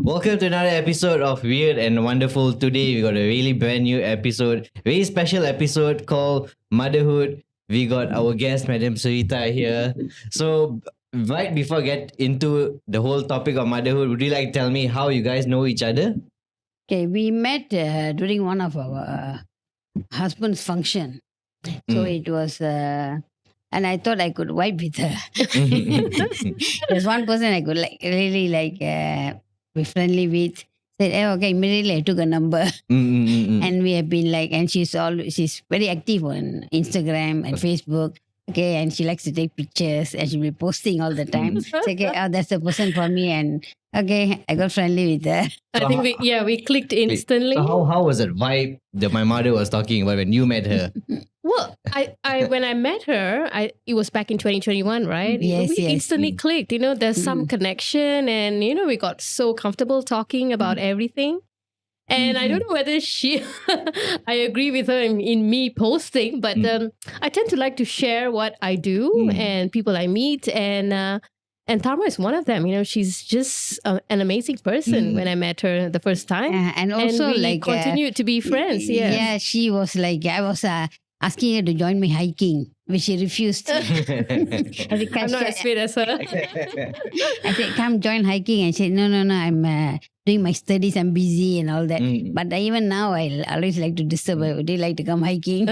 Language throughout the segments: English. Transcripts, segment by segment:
Welcome to another episode of Weird and Wonderful. Today we got a really brand new episode, very special episode called Motherhood. We got our guest, Madam Sarita, here. So, right before I get into the whole topic of motherhood, would you like to tell me how you guys know each other? Okay, we met during one of our husband's function. So it was, and I thought I could vibe with her. There's one person I could really be friendly with. Said, okay, immediately I took a number. And we have been and she's very active on Instagram and Facebook. Okay, and she likes to take pictures and she'll be posting all the time. So, okay, that's the person for me. And okay, I got friendly with her. I think we clicked instantly. So how was that vibe that my mother was talking about when you met her? Well, I when I met her, it was back in 2021, right? Yes, we yes. instantly clicked. There's some connection, and we got so comfortable talking about everything. And I don't know whether I agree with her in me posting, but I tend to like to share what I do and people I meet, and Tharma is one of them. She's just an amazing person when I met her the first time. And also we continued to be friends. Yeah. Yeah, she was I was asking her to join me hiking, which she refused. I said, I'm not as fit as her. I said, come join hiking. And she said, no, I'm doing my studies. I'm busy and all that. But even now, I always like to disturb her. Would you like to come hiking?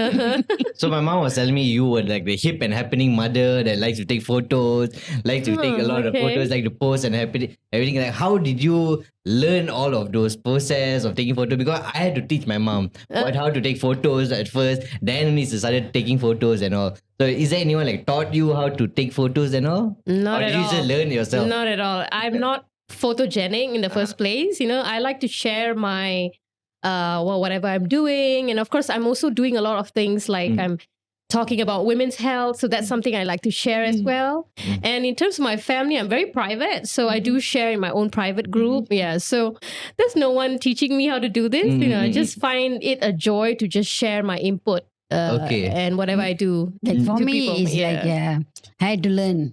So my mom was telling me you were like the hip and happening mother that likes to take photos, likes to take a lot of photos, like to post and everything. Like, how did you learn all of those process of taking photos? Because I had to teach my mom how to take photos at first. Then we started taking photos and all. So is there anyone taught you how to take photos and all? Not or at did you all. just learn yourself? Not at all. I'm not photogenic in the first place. I like to share my whatever I'm doing, and of course I'm also doing a lot of things like I'm talking about women's health, so that's something I like to share as well. And in terms of my family, I'm very private, so I do share in my own private group. Yeah, so there's no one teaching me how to do this. I just find it a joy to just share my input. And whatever I do. For to me, people. it's I had to learn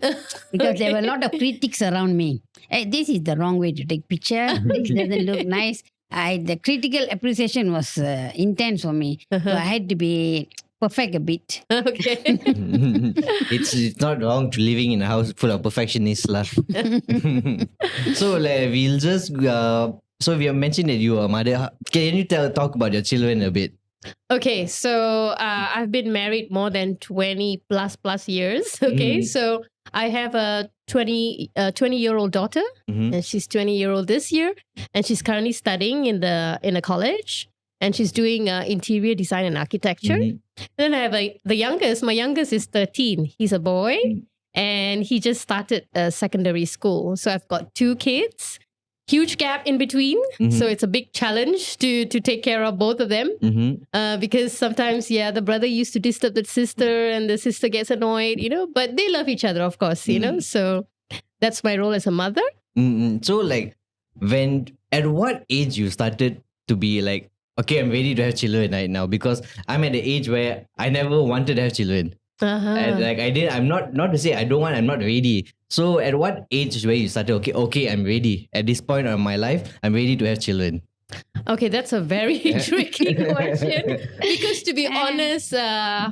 because there were a lot of critics around me. Hey, this is the wrong way to take picture. This doesn't look nice. The critical appreciation was intense for me. So I had to be perfect a bit. Okay. It's not wrong to living in a house full of perfectionists lah. So we'll just so we have mentioned that you are a mother. Can you talk about your children a bit? Okay, so I've been married more than 20 plus years. Okay, so I have a 20-year-old daughter, and she's 20-year-old this year, and she's currently studying in a college, and she's doing interior design and architecture. And then I have the youngest. My youngest is 13. He's a boy, and he just started secondary school. So I've got two kids. Huge gap in between, so it's a big challenge to take care of both of them, because sometimes the brother used to disturb the sister and the sister gets annoyed, but they love each other, of course, so that's my role as a mother. So at what age you started to be like, okay, I'm ready to have children right now? Because I'm at the age where I never wanted to have children. And I'm not to say I don't want, I'm not ready. So at what age where you started, okay, I'm ready. At this point of my life, I'm ready to have children. Okay, that's a very tricky question. Because to be honest, I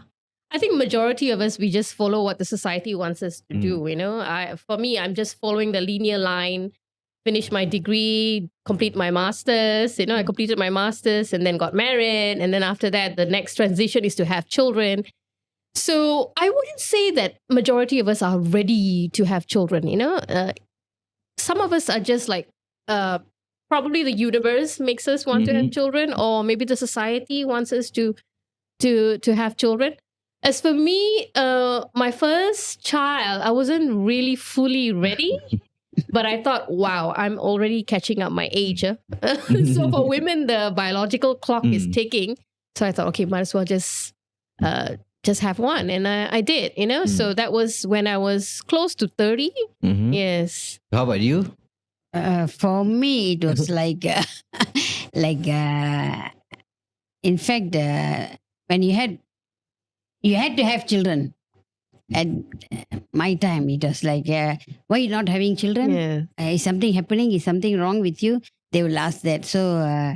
think majority of us, we just follow what the society wants us to do, For me, I'm just following the linear line, finish my degree, complete my master's. I completed my master's and then got married. And then after that, the next transition is to have children. So I wouldn't say that majority of us are ready to have children, Some of us are just probably the universe makes us want to have children, or maybe the society wants us to have children. As for me, my first child, I wasn't really fully ready. But I thought, wow, I'm already catching up my age. So for women, the biological clock is ticking. So I thought, okay, might as well just have one. And I did, So that was when I was close to 30. Yes. How about you? For me, it was in fact, when you had to have children. At my time, it was why are you not having children? Yeah. Is something happening? Is something wrong with you? they will ask that. So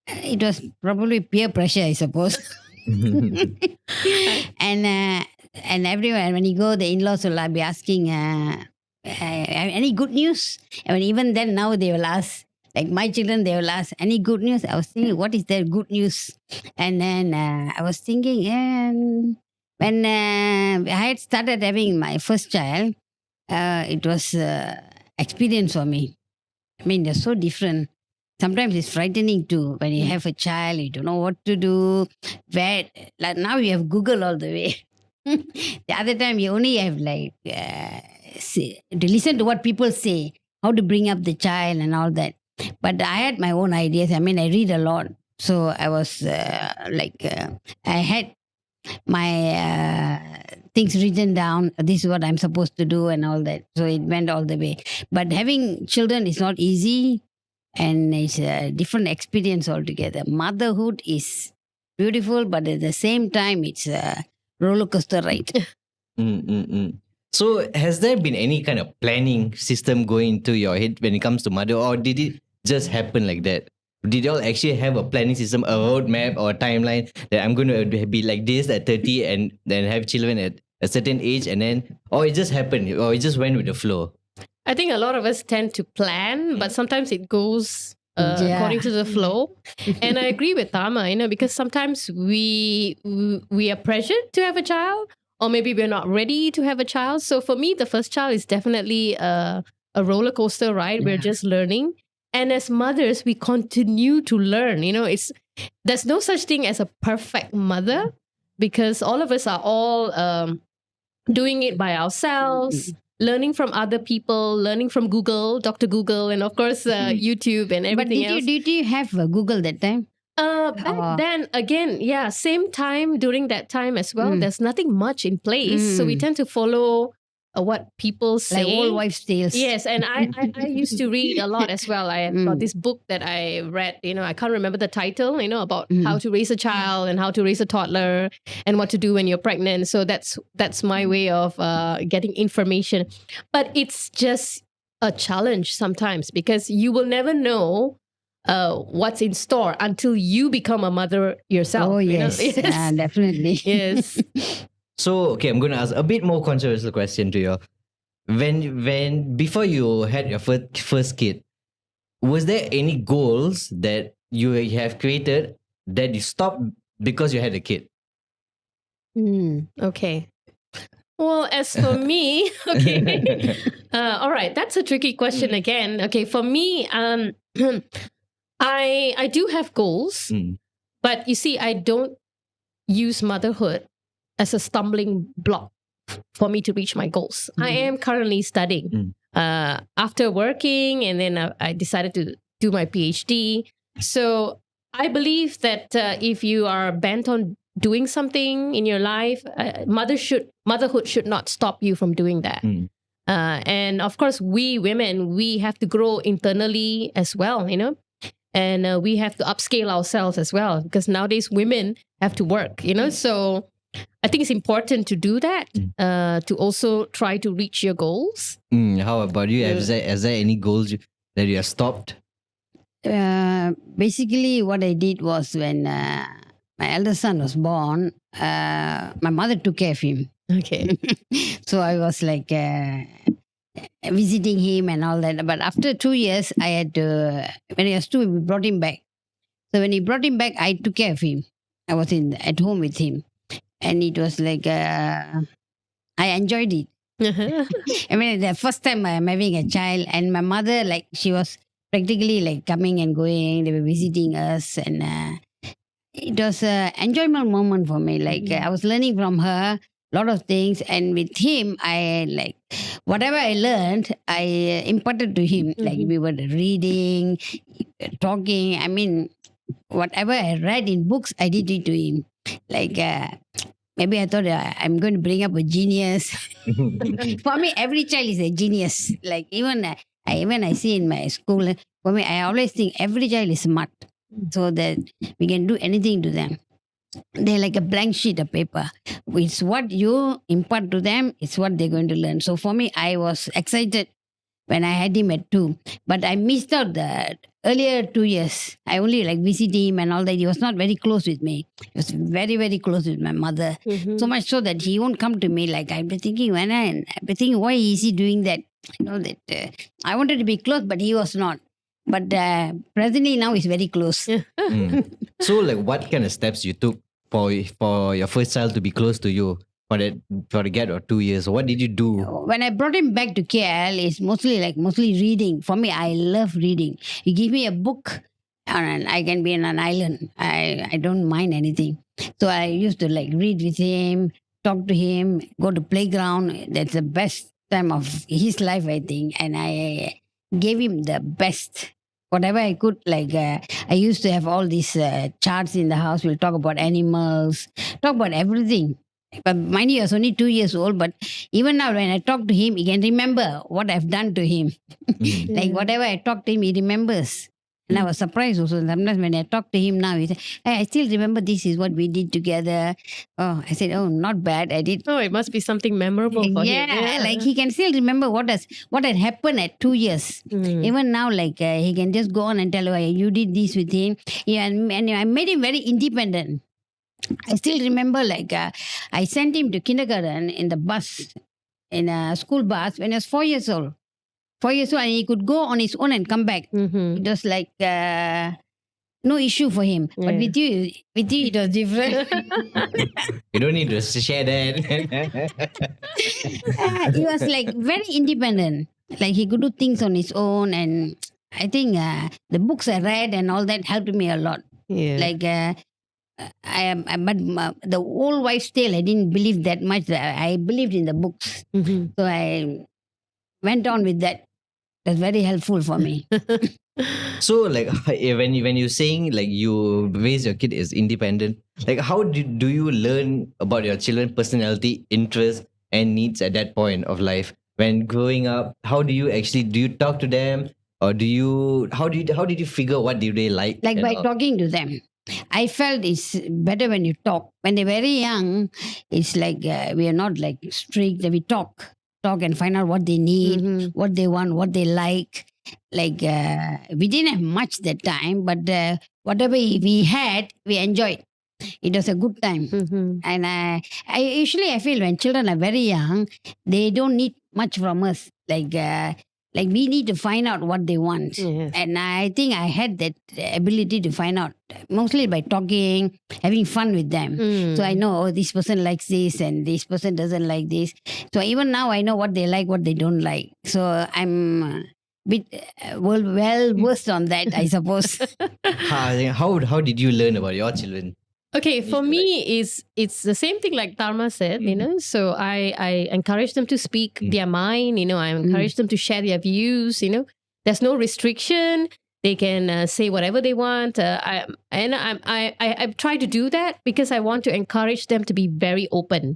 it was probably peer pressure, I suppose. And everywhere when you go, the in-laws will be asking, any good news? I mean, even then now they will ask. Like my children, they will ask, any good news? I was thinking, what is their good news? And then I was thinking, when I had started having my first child, it was experience for me. I mean, they're so different. Sometimes it's frightening too. When you have a child, you don't know what to do. Where, like now you have Google all the way. The other time you only have like to listen to what people say, how to bring up the child and all that. But I had my own ideas. I mean, I read a lot. So I was I had my things written down. This is what I'm supposed to do and all that. So it went all the way. But having children is not easy, and it's a different experience altogether. Motherhood is beautiful, but at the same time, it's a roller coaster ride. So has there been any kind of planning system going into your head when it comes to mother, or did it just happen like that? Did you all actually have a planning system, a roadmap or a timeline that I'm going to be like this at 30 and then have children at a certain age, and then, or it just happened, or it just went with the flow? I think a lot of us tend to plan, but sometimes it goes according to the flow. And I agree with Tama, because sometimes we are pressured to have a child, or maybe we're not ready to have a child. So for me, the first child is definitely a roller coaster ride. We're just learning. And as mothers, we continue to learn. There's no such thing as a perfect mother, because all of us are all doing it by ourselves, learning from other people, learning from Google, Dr. Google, and of course YouTube and everything else. But did you have Google that time? Back then, again, same time, during that time as well, there's nothing much in place. So we tend to follow what people say. Like old wives' tales. Yes, and I used to read a lot as well. I have got this book that I read, I can't remember the title, about how to raise a child and how to raise a toddler and what to do when you're pregnant. So that's my way of getting information. But it's just a challenge sometimes, because you will never know what's in store until you become a mother yourself. Oh, yes. Yes. Definitely. Yes. So, okay, I'm going to ask a bit more controversial question to you. When before you had your first kid, was there any goals that you have created that you stopped because you had a kid? Okay. Well, as for me, okay. All right, that's a tricky question again. Okay, for me, I do have goals, but you see, I don't use motherhood as a stumbling block for me to reach my goals. I am currently studying. After working, and then I decided to do my PhD. So I believe that if you are bent on doing something in your life, motherhood should not stop you from doing that. And of course, we women, we have to grow internally as well, and we have to upscale ourselves as well, because nowadays women have to work, So I think it's important to do that, to also try to reach your goals. How about you? Is there any goals that you have stopped? Basically, what I did was when my eldest son was born, my mother took care of him. Okay. So I was like visiting him and all that. But after 2 years, I had to, when he was 2, we brought him back. So when he brought him back, I took care of him. I was at home with him. And it was like, I enjoyed it. I mean, the first time I'm having a child, and my mother, like, she was practically like coming and going. They were visiting us, and it was an enjoyable moment for me. Like, I was learning from her a lot of things, and with him, I like whatever I learned, I imparted to him. Like, we were reading, talking. I mean, whatever I read in books, I did it to him. Like, maybe I thought I'm going to bring up a genius. For me, every child is a genius. Like, even I see in my school, for me, I always think every child is smart, so that we can do anything to them. They're like a blank sheet of paper. It's what you impart to them, it's what they're going to learn. So for me, I was excited when I had him at 2. But I missed out the earlier 2 years. I only like visit him and all that. He was not very close with me. He was very, very close with my mother. So much so that he won't come to me. Like I've been thinking, why is he doing that? You know that I wanted to be close, but he was not. But presently now he's very close. So, like, what kind of steps you took for your first child to be close to you for the gap of 2 years? What did you do? When I brought him back to KL, it's mostly reading. For me, I love reading. You give me a book, and I can be in an island. I don't mind anything. So I used to like read with him, talk to him, go to playground. That's the best time of his life, I think. And I gave him the best. Whatever I could, like I used to have all these charts in the house. We'll talk about animals, talk about everything. But mind you, he was only 2 years old. But even now, when I talk to him, he can remember what I've done to him. Like whatever I talk to him, he remembers. And I was surprised also. Sometimes when I talk to him now, he said, "Hey, I still remember this is what we did together." Oh, I said, "Oh, not bad. I did." Oh, it must be something memorable for him. Yeah, like he can still remember what had happened at 2 years. Even now, like he can just go on and tell, "Oh, you did this with him." Yeah, and I made him very independent. I still remember, like I sent him to kindergarten in the bus, in a school bus when he was 4 years old. 4 years old, and he could go on his own and come back. It was like no issue for him. But with you, it was different. You don't need to share that. He was like very independent. Like he could do things on his own, and I think the books I read and all that helped me a lot. Yeah. Like but the old wives' tale, I didn't believe that much. I believed in the books, so I went on with that. That's very helpful for me. So, like, when you're saying like you raise your kid as independent, like how do you learn about your children's personality, interests, and needs at that point of life? When growing up, how do you talk to them, or how did you figure what do they like? Like and by all? talking to them. I felt it's better when you talk. When they're very young, it's like we are not like strict. We talk and find out what they need, what they want, what they like. Like we didn't have much that time, but whatever we had, we enjoyed. It was a good time. And I usually feel when children are very young, they don't need much from us. Like we need to find out what they want. Yes. And I think I had that ability to find out, mostly by talking, having fun with them. So I know, oh, this person likes this and this person doesn't like this. So even now I know what they like, what they don't like. So I'm a bit well versed on that, I suppose. How did you learn about your children? Okay, for me, it's the same thing like Dharma said, you know. So I encourage them to speak their mind, you know. I encourage them to share their views, you know. There's no restriction. They can say whatever they want. I try to do that because I want to encourage them to be very open.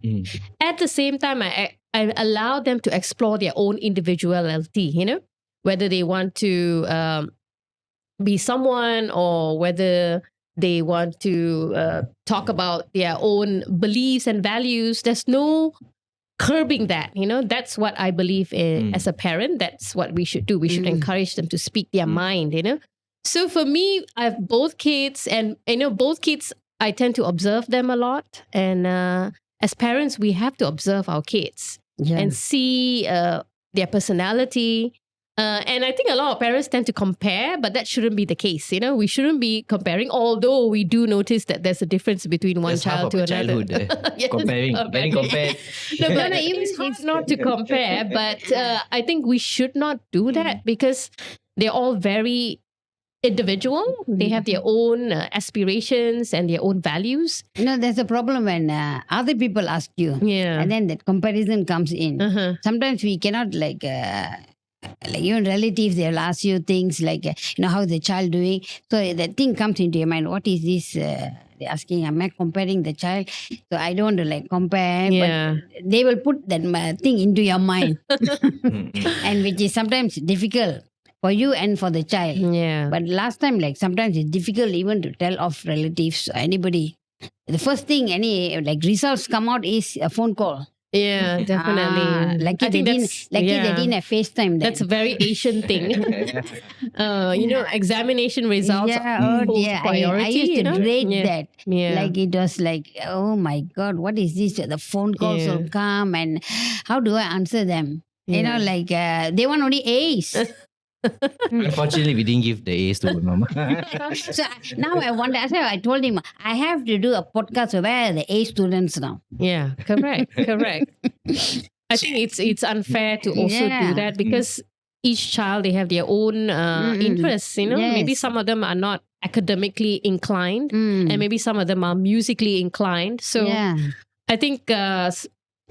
At the same time, I allow them to explore their own individuality, you know, whether they want to be someone or whether they want to talk about their own beliefs and values. There's no curbing that, you know. That's what I believe in as a parent. That's what we should do. We should encourage them to speak their mind, you know. So for me, I have both kids, and you know, both kids, I tend to observe them a lot. And as parents, we have to observe our kids and see their personality. And I think a lot of parents tend to compare, but that shouldn't be the case. You know, we shouldn't be comparing, although we do notice that there's a difference between one child to another. Yes, comparing, getting compared. No, but it's hard not to compare, but I think we should not do that because they're all very individual. They have their own aspirations and their own values. You know, there's a problem when other people ask you, and then that comparison comes in. Sometimes we cannot like even relatives, they'll ask you things like, you know, how's the child doing? So that thing comes into your mind. What is this? They're asking, am I comparing the child? So I don't want to like compare. But they will put that thing into your mind. And which is sometimes difficult for you and for the child. But last time, like sometimes it's difficult even to tell off relatives or anybody. The first thing any like results come out is a phone call. Yeah, definitely. Lucky I they think didn't. that's- Lucky they yeah. didn't have FaceTime. Then. That's a very Asian thing. Examination results Yeah, are oh dear. priority. I used to dread Yeah. that. Yeah. Like it was like, oh my God, what is this? The phone calls will Yeah. come and how do I answer them? You know, Yeah. like they want only A's. Unfortunately, we didn't give the A's to Mama. So now I wonder, that's why I told him, I have to do a podcast where are the A students now. Yeah, correct. I think it's unfair to also Yeah. do that because each child, they have their own interests, maybe Yes. some of them are not academically inclined and maybe some of them are musically inclined. So yeah. I think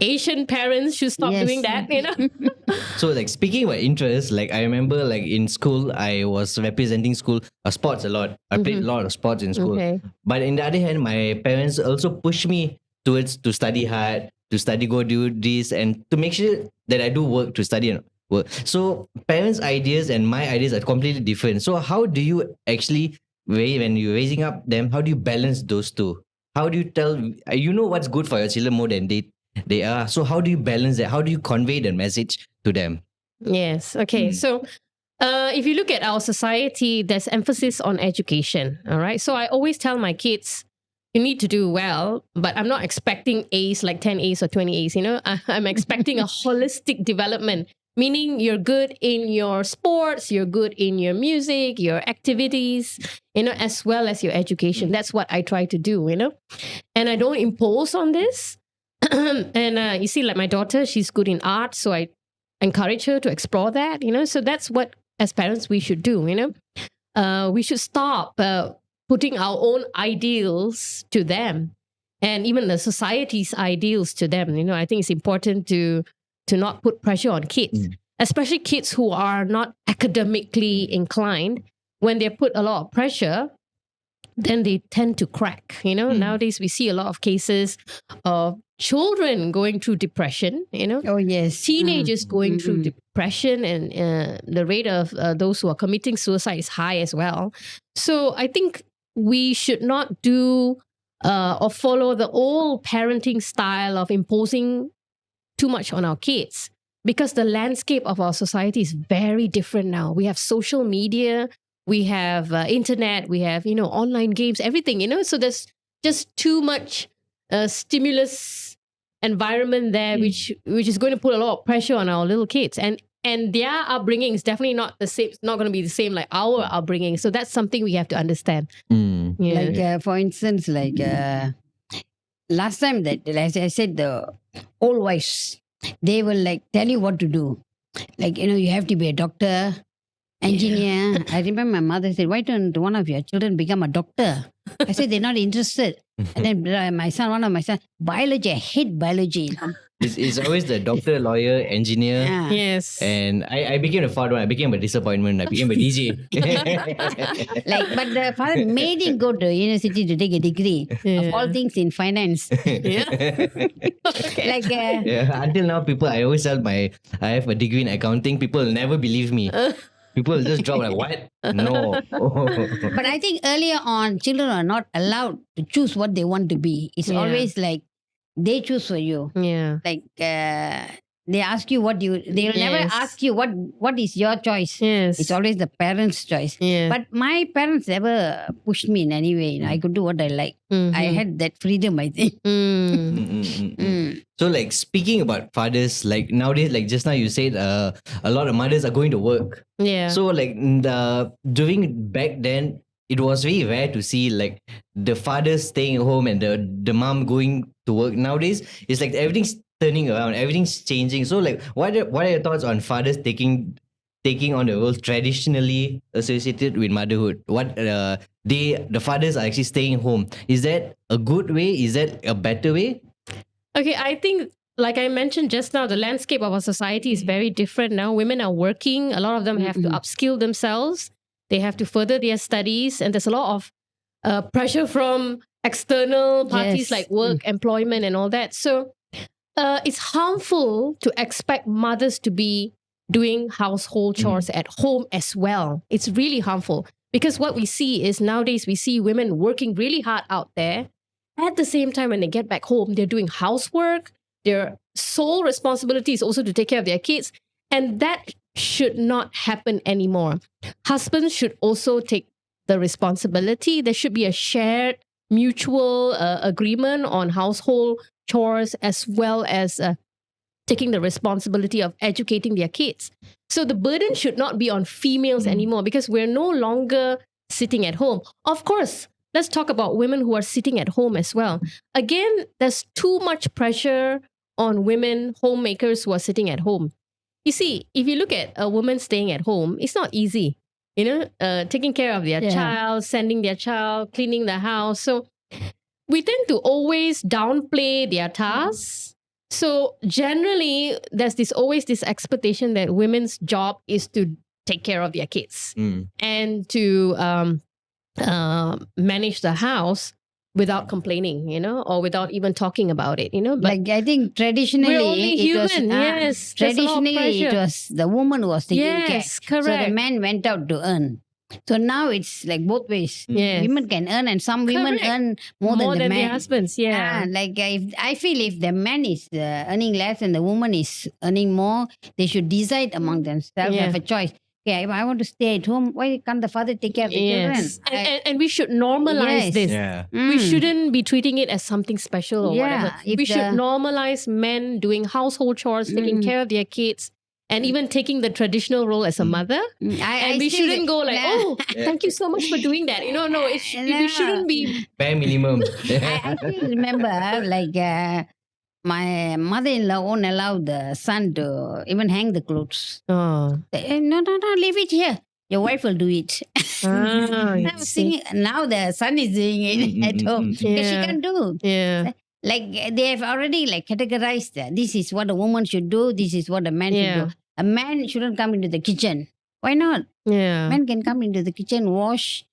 Asian parents should stop Yes. doing that, So like speaking about interests, like I remember like in school I was representing school sports a lot. I played a lot of sports in school. Okay. But in the other hand, my parents also pushed me towards to study hard, to study, go do this, and to make sure that I do work to study and work. So parents' ideas and my ideas are completely different. So how do you actually, when you're raising up them, how do you balance those two? How do you tell, what's good for your children more than they are. So how do you balance that? How do you convey the message to them? Yes. Okay. So if you look at our society, there's emphasis on education. All right. So I always tell my kids, you need to do well, but I'm not expecting A's like 10 A's or 20 A's. I'm expecting a holistic development, meaning you're good in your sports, you're good in your music, your activities, as well as your education. That's what I try to do, and I don't impose on this. And you see, like my daughter, she's good in art, so I encourage her to explore that. So that's what, as parents, we should do. We should stop putting our own ideals to them, and even the society's ideals to them. I think it's important to not put pressure on kids, especially kids who are not academically inclined. When they put a lot of pressure, then they tend to crack. Nowadays we see a lot of cases of children going through depression, Oh, yes. teenagers going through depression, and the rate of those who are committing suicide is high as well. So I think we should not do or follow the old parenting style of imposing too much on our kids, because the landscape of our society is very different now. We have social media, we have internet, we have, online games, everything, so there's just too much stimulus environment there, which is going to put a lot of pressure on our little kids. And their upbringing is definitely not the same. It's not going to be the same like our upbringing. So that's something we have to understand. Yeah. Like, for instance, like last time that, as I said, the old wives, they will like tell you what to do. Like, you have to be a doctor, engineer. I remember my mother said, why don't one of your children become a doctor? I said, they're not interested. And then one of my sons, biology, I hate biology. It's always the doctor, lawyer, engineer. Yeah. Yes. And I became the fourth one. I became a disappointment. I became a DJ. But the father made him go to university to take a degree of all things in finance. Yeah. Like, Until now, I always tell I have a degree in accounting. People will never believe me. People will just drop like, what? No. but I think earlier on, children are not allowed to choose what they want to be. It's Yeah. always like they choose for you. Yeah. Like they ask you they will never Yes. ask you what is your choice. Yes. It's always the parents' choice. Yeah. But my parents never pushed me in any way. I could do what I like. I had that freedom, I think. So like speaking about fathers, like nowadays, like just now you said a lot of mothers are going to work. Yeah. So like during back then, it was very rare to see like the father staying at home and the mom going to work. Nowadays, it's like everything's turning around, everything's changing. So like what are your thoughts on fathers taking on the role traditionally associated with motherhood? What the fathers are actually staying home. Is that a good way? Is that a better way? Okay, I think, like I mentioned just now, the landscape of our society is very different now. Women are working. A lot of them have to upskill themselves. They have to further their studies. And there's a lot of pressure from external parties Yes. like work, employment, and all that. So it's harmful to expect mothers to be doing household chores at home as well. It's really harmful, because what we see is nowadays we see women working really hard out there. At the same time, when they get back home, they're doing housework, their sole responsibility is also to take care of their kids. And that should not happen anymore. Husbands should also take the responsibility. There should be a shared mutual agreement on household chores, as well as taking the responsibility of educating their kids. So the burden should not be on females anymore, because we're no longer sitting at home. Of course, let's talk about women who are sitting at home as well. Again, there's too much pressure on women homemakers who are sitting at home. You see, if you look at a woman staying at home, it's not easy. Taking care of their child, sending their child, cleaning the house. So we tend to always downplay their tasks. So generally, there's always this expectation that women's job is to take care of their kids and to manage the house without complaining, or without even talking about it, But like I think traditionally, we're only human. Yes, there's a lot of traditionally it pressure. was the woman who was taking care. Yes, So the correct. man went out to earn. So now it's like both ways. Yes. Women can earn, and some women Correct. earn more than the their man. husbands. Yeah. I feel if the man is earning less and the woman is earning more, they should decide among themselves, Yeah. have a choice. Okay, if I want to stay at home, why can't the father take care of the Yes. children? And we should normalize Yes. this. Yeah. We shouldn't be treating it as something special or Yeah, whatever. if We should the- normalize men doing household chores, taking care of their kids, and even taking the traditional role as a mother. And we shouldn't go like, oh, thank you so much for doing that. No, we shouldn't be. Bare minimum. I still remember my mother-in-law won't allow the son to even hang the clothes. Oh. No, leave it here. Your wife will do it. I was thinking, now the son is doing it at home because she Yeah. can't do. Yeah. Like they have already categorized that this is what a woman should do, this is what a man should Yeah. do. A man shouldn't come into the kitchen. Why not? Yeah. Men can come into the kitchen, wash,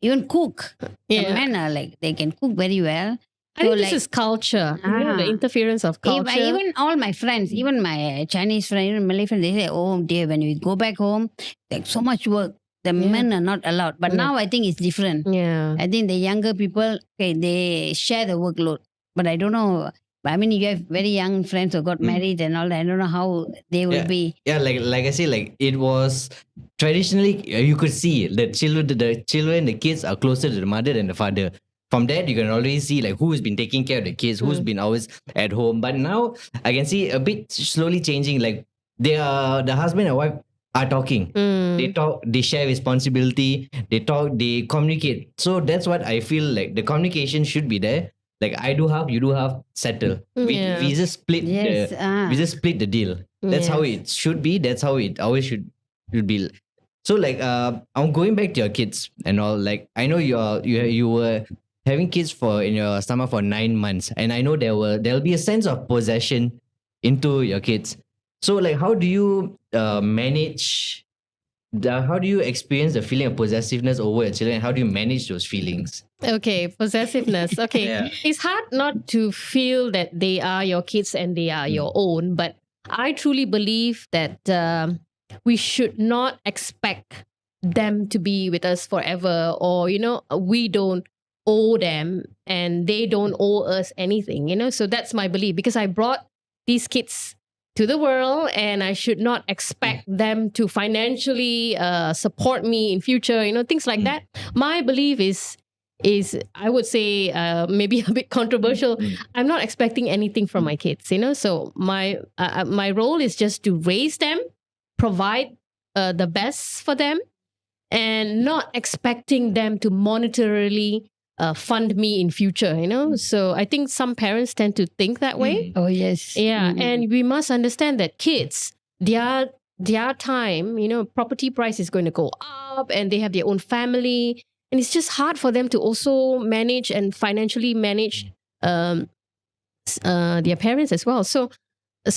even cook. The Yeah. men are they can cook very well. I think So, this is culture. The interference of culture. Even all my friends, even my Chinese friends, even Malay friends, they say, oh dear, when we go back home, there's so much work. The men are not allowed. But now I think it's different. Yeah. I think the younger people, they share the workload. But I don't know. But I mean, you have very young friends who got married and all that. I don't know how they will be. Yeah, like I say, it was traditionally you could see the children, the kids are closer to the mother than the father. From that, you can already see who's been taking care of the kids, who's been always at home. But now I can see a bit slowly changing. The husband and wife are talking. They talk, they share responsibility, they talk, they communicate. So that's what I feel like the communication should be there. I do half, you do half, settle. We just split Yes, we just split the deal. That's how it should be. That's how it always should be. So I'm going back to your kids and all. I know you were having kids in your stomach for 9 months, and I know there'll be a sense of possession into your kids. So how do you manage? How do you experience the feeling of possessiveness over your children? And how do you manage those feelings? Okay, possessiveness. Okay. Yeah. It's hard not to feel that they are your kids and they are your own, but I truly believe that we should not expect them to be with us forever, or we don't owe them and they don't owe us anything. So that's my belief, because I brought these kids to the world and I should not expect them to financially support me in future, things like that. My belief is I would say maybe a bit controversial. I'm not expecting anything from my kids, so my role is just to raise them, provide the best for them, and not expecting them to monetarily fund me in future, So I think some parents tend to think that way. Oh, yes. Yeah. And we must understand that kids, their time, property price is going to go up and they have their own family. And it's just hard for them to also manage and financially manage their parents as well. So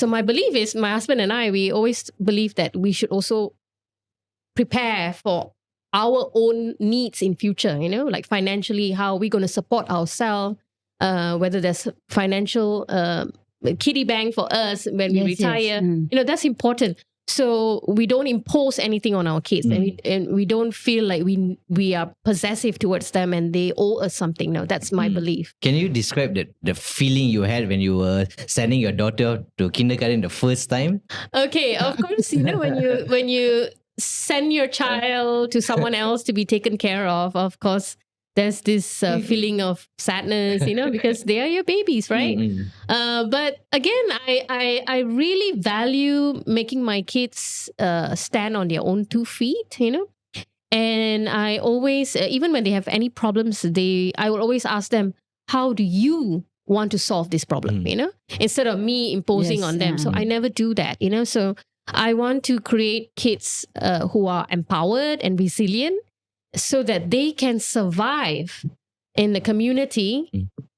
my belief is, my husband and I, we always believe that we should also prepare for our own needs in future, financially, how are we going to support ourselves, whether there's financial kiddie bank for us when we retire. Yes. That's important. So we don't impose anything on our kids, and we don't feel like we are possessive towards them and they owe us something. No, that's my belief. Can you describe the feeling you had when you were sending your daughter to kindergarten the first time? Okay, of course, when you send your child to someone else to be taken care of course, there's this feeling of sadness, because they are your babies, right? But again, I really value making my kids stand on their own 2 feet, and I always, even when they have any problems, I will always ask them, how do you want to solve this problem, instead of me imposing on them. So I never do that, so I want to create kids who are empowered and resilient, so that they can survive in the community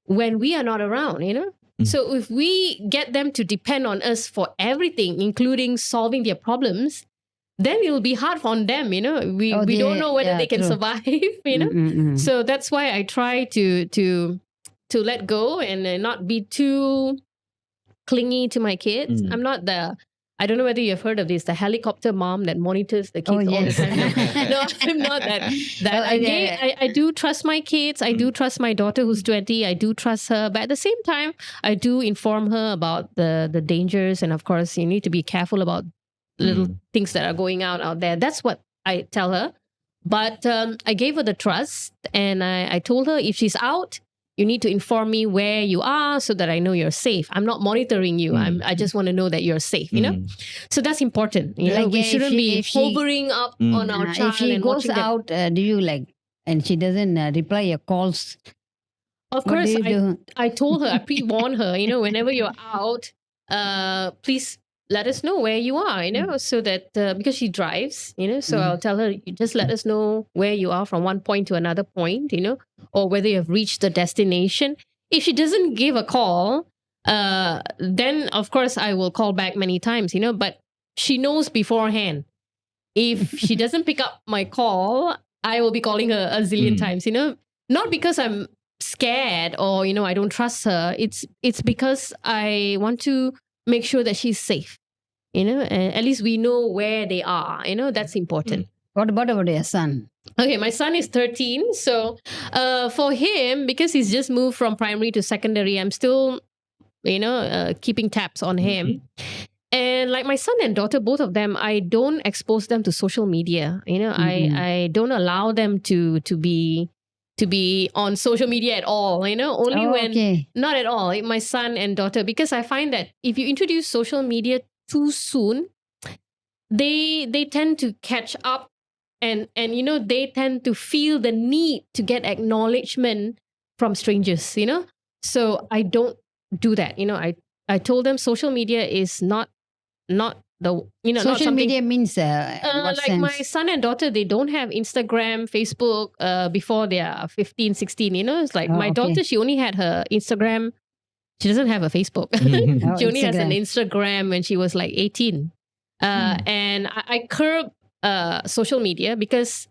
when we are not around, So if we get them to depend on us for everything, including solving their problems, then it will be hard on them, we don't know whether they can survive, So that's why I try to let go and not be too clingy to my kids. I don't know whether you've heard of this, the helicopter mom that monitors the kids all the time. No, I'm not that. I do trust my kids. I do trust my daughter who's 20. I do trust her. But at the same time, I do inform her about the dangers. And of course, you need to be careful about little things that are going out there. That's what I tell her. But I gave her the trust. And I told her, if she's out, you need to inform me where you are so that I know you're safe. I'm not monitoring you. I just want to know that you're safe, So that's important. Like we shouldn't be hovering up on our child. If she and goes watching out, do you and she doesn't reply your calls? Of course, I told her, I pre-warned her, whenever you're out, please let us know where you are, so that, because she drives, so I'll tell her, you just let us know where you are from one point to another point, or whether you have reached the destination. If she doesn't give a call, then of course I will call back many times, but she knows beforehand. If she doesn't pick up my call, I will be calling her a zillion times, not because I'm scared or, I don't trust her. It's because I want to make sure that she's safe, and at least we know where they are, that's important. What about your son? Okay, my son is 13. So for him, because he's just moved from primary to secondary, I'm still, keeping tabs on him. And like my son and daughter, both of them, I don't expose them to social media. I don't allow them to be on social media at all, only when, not at all, my son and daughter, because I find that if you introduce social media too soon, they tend to catch up and they tend to feel the need to get acknowledgement from strangers, So I don't do that. I told them social media is not the, social media means what like sense? My son and daughter, they don't have Instagram, Facebook before they are 15, 16, It's like my daughter, she only had her Instagram. She doesn't have a Facebook. She only has an Instagram when she was like 18. And I curb social media because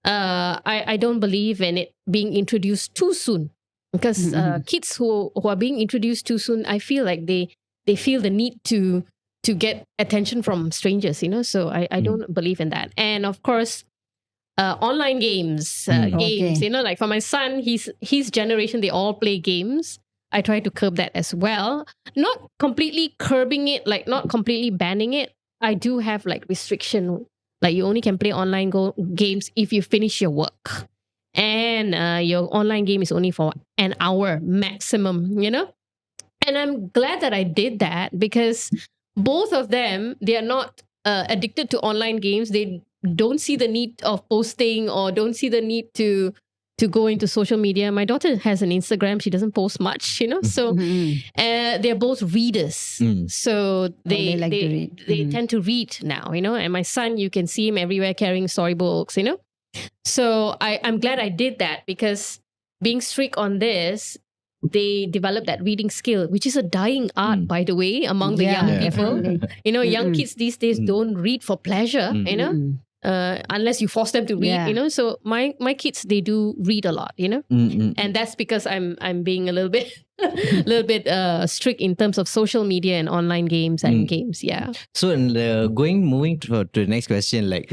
I don't believe in it being introduced too soon. Because kids who are being introduced too soon, I feel like they feel the need to get attention from strangers, So I don't believe in that. And of course, online games, like for my son, his generation, they all play games. I try to curb that as well. Not completely curbing it, like not completely banning it. I do have like restriction, like you only can play online games if you finish your work. And your online game is only for an hour maximum, And I'm glad that I did that because both of them, they are not addicted to online games. They don't see the need of posting or don't see the need to go into social media. My daughter has an Instagram. She doesn't post much, So they're both readers. So they tend to read now, And my son, you can see him everywhere carrying storybooks, So I'm glad I did that because being strict on this, they develop that reading skill, which is a dying art, by the way, among the young people. Young kids these days don't read for pleasure, unless you force them to read, Yeah. you know. So my kids, they do read a lot, you know, and that's because I'm being a little bit strict in terms of social media and online games and games. Yeah. So moving to the next question, like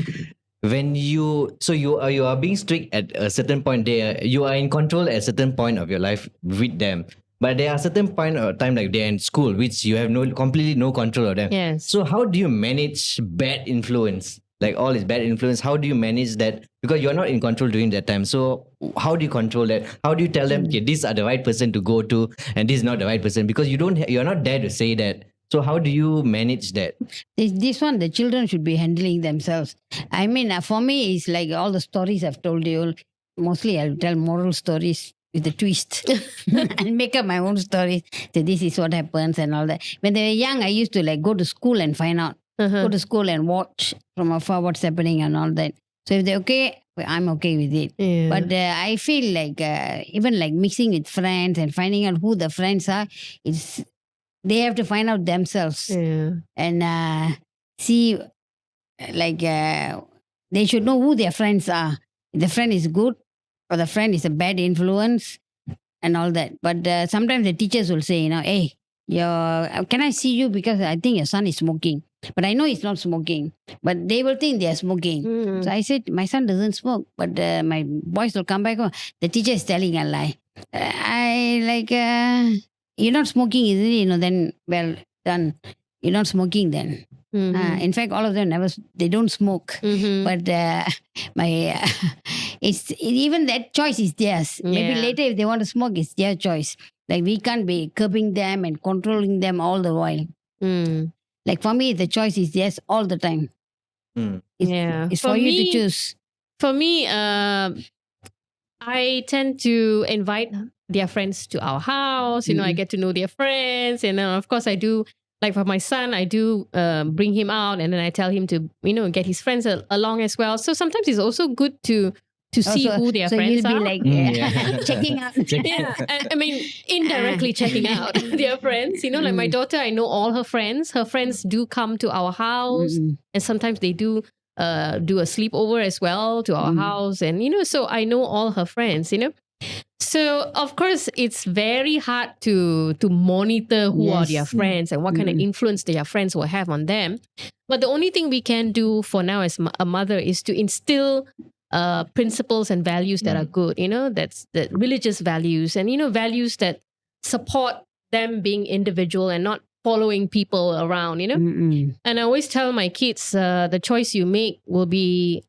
when you are being strict at a certain point there, you are in control at a certain point of your life with them. But there are certain point of time like they're in school, which you have completely no control of them. Yes. So how do you manage bad influence? Like all is bad influence. How do you manage that? Because you're not in control during that time. So how do you control that? How do you tell them, okay, these are the right person to go to, and this is not the right person? Because you're not there to say that. So how do you manage that? This one, the children should be handling themselves. I mean, for me, it's like all the stories I've told you. Mostly, I'll tell moral stories with a twist and make up my own stories. So this is what happens and all that. When they were young, I used to like go to school and find out. Go to school and watch from afar what's happening and all that. So if they're okay, I'm okay with it. Yeah. But I feel like even like mixing with friends and finding out who the friends are, they have to find out themselves and see, like they should know who their friends are. If the friend is good or the friend is a bad influence and all that. But sometimes the teachers will say, hey, can I see you because I think your son is smoking. But I know he's not smoking. But they will think they are smoking. So I said, my son doesn't smoke. But my boys will come back home. The teacher is telling a lie. You're not smoking, is it? Then, well done. You're not smoking then. In fact, all of them they don't smoke. But even that choice is theirs. Maybe later if they want to smoke, it's their choice. Like we can't be curbing them and controlling them all the while. Like for me, the choice is theirs all the time. It's for you to choose. For me, I tend to invite their friends to our house. I get to know their friends. And of course, I do. Like for my son, I do bring him out and then I tell him to, get his friends along as well. So sometimes it's also good to see who their friends are. So you'll be like checking out. Yeah, I mean, indirectly checking out their friends. Like my daughter, I know all her friends. Her friends do come to our house and sometimes they do do a sleepover as well to our house. And, so I know all her friends, So, of course, it's very hard to monitor who are their friends and what kind of influence their friends will have on them. But the only thing we can do for now as a mother is to instill principles and values that are good, that's the religious values and, values that support them being individual and not following people around, And I always tell my kids, the choice you make will be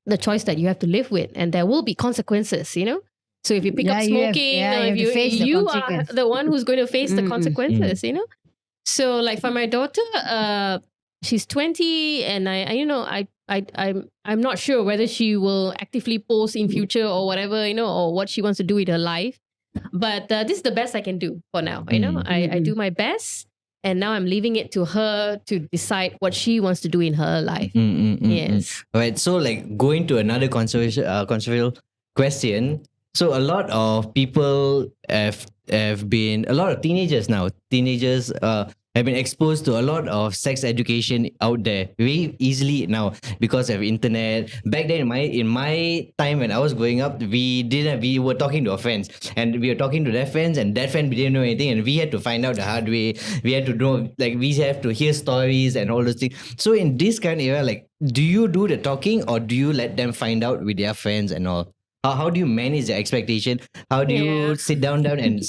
the choice that you have to live with and there will be consequences, So if you pick up smoking, you are the one who's going to face the consequences, So like for my daughter, she's 20 and I'm not sure whether she will actively post in future or whatever, or what she wants to do with her life. But this is the best I can do for now, I do my best. And now I'm leaving it to her to decide what she wants to do in her life. Yes. All right. So like going to another controversial question. So a lot of people have been, a lot of teenagers have been exposed to a lot of sex education out there very easily now because of internet. Back then in my time when I was growing up, we were talking to our friends and we were talking to their friends and that friend didn't know anything and we had to find out the hard way. We had to know, like we have to hear stories and all those things. So in this kind of era, like do you do the talking or do you let them find out with their friends and all? How do you manage the expectation? How do you sit down there and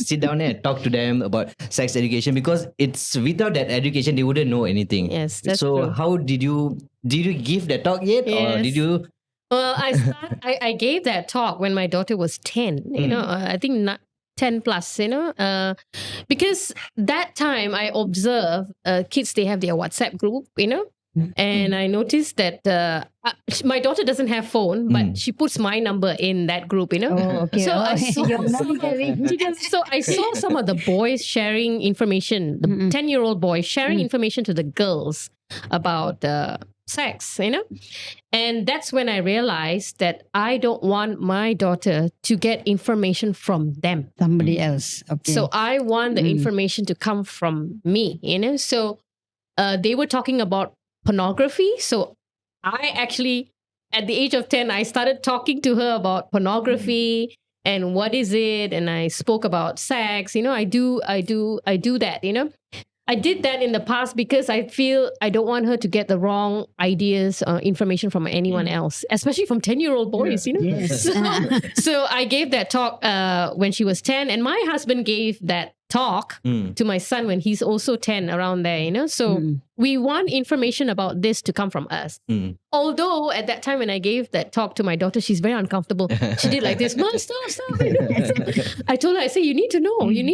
talk to them about sex education? Because it's without that education, they wouldn't know anything. Yes, that's so true. How did you give that talk yet, or did you? Well, I gave that talk when my daughter was 10. I think not 10 plus. Because that time I observed kids, they have their WhatsApp group. And I noticed that my daughter doesn't have phone, but she puts my number in that group, Oh, okay. So I saw some of the boys sharing information, the 10-year-old boys sharing information to the girls about sex, And that's when I realized that I don't want my daughter to get information from them. Somebody else. Okay. So I want the information to come from me, So they were talking about pornography. So I actually, at the age of 10, I started talking to her about pornography and what is it, and I spoke about sex. I do that. I did that in the past because I feel I don't want her to get the wrong ideas or information from anyone else, especially from 10-year-old boys. Yes. So I gave that talk when she was 10, and my husband gave that talk to my son when he's also 10, around there. So we want information about this to come from us. Although at that time when I gave that talk to my daughter, she's very uncomfortable. She did like this, Mom, stop. I told her, I said, you need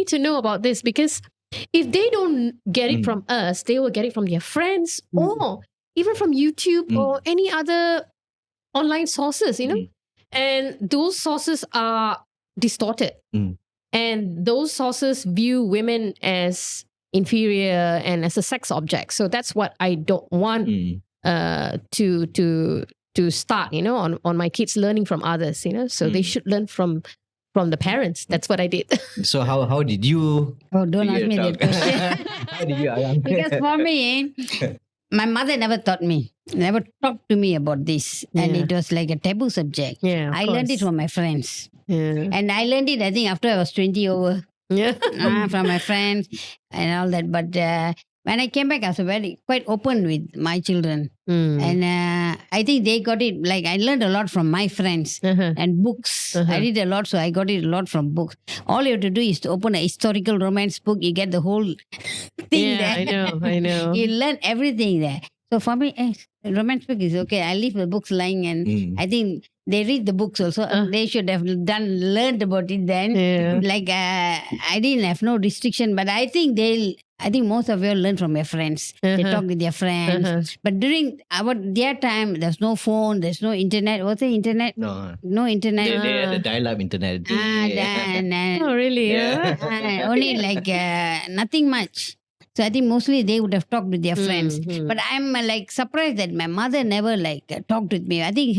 to know about this, because if they don't get it from us, they will get it from their friends or even from YouTube or any other online sources, and those sources are distorted. And those sources view women as inferior and as a sex object. So that's what I don't want to start, on my kids learning from others, So they should learn from the parents. That's what I did. So how did you? Oh, don't ask me that question. How did you? Because for me, my mother never taught me, never talked to me about this. And it was like a taboo subject. Yeah, I learned it from my friends. Yeah. And I learned it, I think, after I was 20 over. Yeah. From my friends and all that. But when I came back, I was quite open with my children. And I think they got it, like I learned a lot from my friends and books. I read a lot, so I got it a lot from books. All you have to do is to open a historical romance book. You get the whole thing there. I know. You learn everything there. So for me, romance book is okay. I leave the books lying, and I think they read the books also. They should have learned about it then. Yeah. Like I didn't have no restriction, but I think most of you learn from your friends. They talk with their friends. But during their time, there's no phone, there's no internet. What's the internet? No internet. They had the dial-up internet. Oh, really? Yeah. Only like nothing much. So I think mostly they would have talked with their friends. But I'm like surprised that my mother never talked with me. I think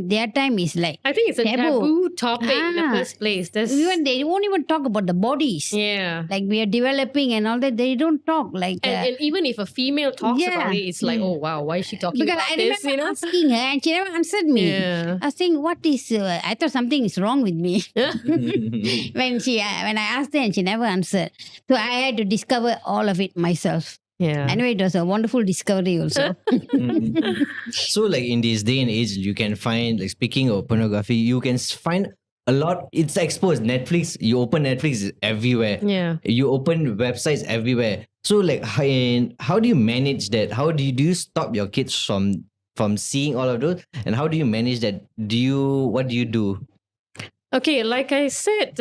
their time is like I think it's a taboo topic in the first place. Even they won't even talk about the bodies. Yeah. Like we are developing and all that. They don't talk like. And even if a female talks about it, it's like, oh wow, why is she talking because about I this? remember asking her and she never answered me. Yeah. I was saying, what is? I thought something is wrong with me when I asked her and she never answered. So I had to discover all of it myself. Yeah. Anyway, it was a wonderful discovery also. So like in this day and age, you can find, like speaking of pornography, you can find a lot. It's exposed. Netflix, you open Netflix, it's everywhere. Yeah. You open websites everywhere. So like how do you manage that? How do you stop your kids from seeing all of those? And how do you manage that? What do you do? Okay, like I said,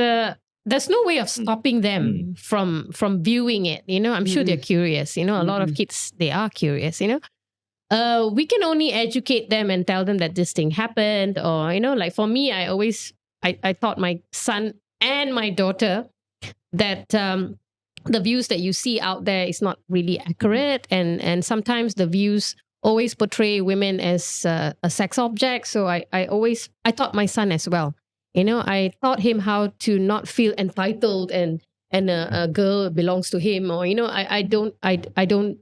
there's no way of stopping them from viewing it. I'm sure they're curious. A lot of kids, they are curious. We can only educate them and tell them that this thing happened, or like for me, I taught my son and my daughter that the views that you see out there is not really accurate, and sometimes the views always portray women as a sex object. So I taught my son as well. I taught him how to not feel entitled and a girl belongs to him, or I don't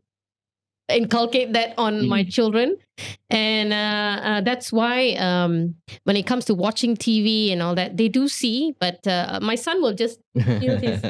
inculcate that on my children, and that's why when it comes to watching TV and all that, they do see, but my son will just feel his.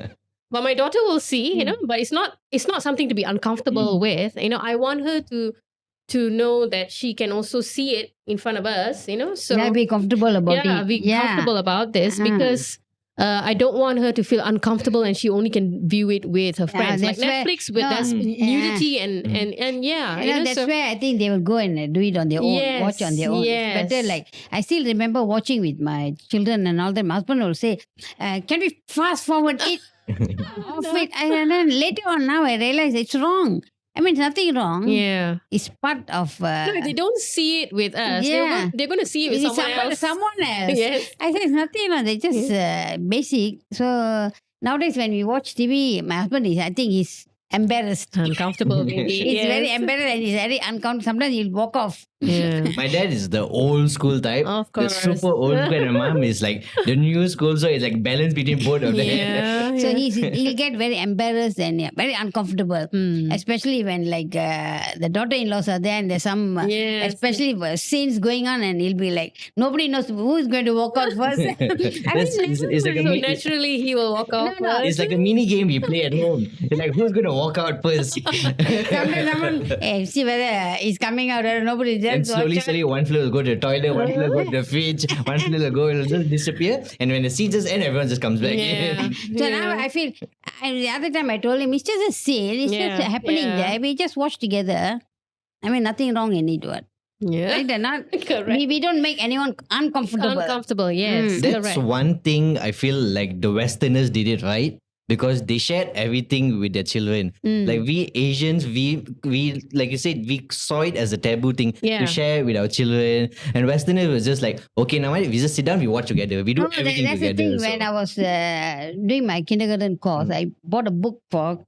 But my daughter will see, but it's not something to be uncomfortable with. I want her to know that she can also see it in front of us, So be comfortable about it. Be comfortable about this, because I don't want her to feel uncomfortable and she only can view it with her friends. Like Netflix, that's nudity and that's where I think they will go and do it on their own, watch on their own. Yes. It's better. Like I still remember watching with my children and all that. My husband will say, "Can we fast forward it?" Off it. And then later on, now I realize it's wrong. I mean, nothing wrong. Yeah. It's part of... no, they don't see it with us. Yeah. They're going to see it with someone else. Yes. I think it's nothing wrong. They're just basic. So nowadays when we watch TV, my husband he's embarrassed. Uncomfortable maybe. He's very embarrassed and he's very uncomfortable. Sometimes he'll walk off. Yeah. My dad is the old school type. Of The course. super old school. And my mom is like the new school. So it's like balance between both of them. Yeah. So yeah. he'll get very embarrassed and very uncomfortable, Mm. especially when the daughter-in-laws are there and there's some, Yes. especially scenes going on, and he'll be like, nobody knows who is going to walk out first. It's like a So mini, naturally, he will walk off no. it's first. like a mini game we play at home. It's like who's gonna walk out first? someone, hey, see whether he's coming out or nobody there. And slowly, one fella will go to the toilet, one fella will go to the fridge, one fella will go, it'll just disappear. And when the scene just ends, everyone just comes back. Yeah. So now I feel, the other time I told him, it's just a scene, it's Yeah, just happening yeah. there. We just watch together. I mean, nothing wrong in it. What? Yeah. Right? They're not, Correct. we don't make anyone uncomfortable. Uncomfortable. Yes. That's Correct. one thing I feel like the Westerners did it right, because they shared everything with their children. Like we Asians, we like you said, we saw it as a taboo thing Yeah. to share with our children. And Westerners was just like, okay, now we just sit down, we watch together, we do No, everything that's the together. thing. When I was doing my kindergarten course, I bought a book for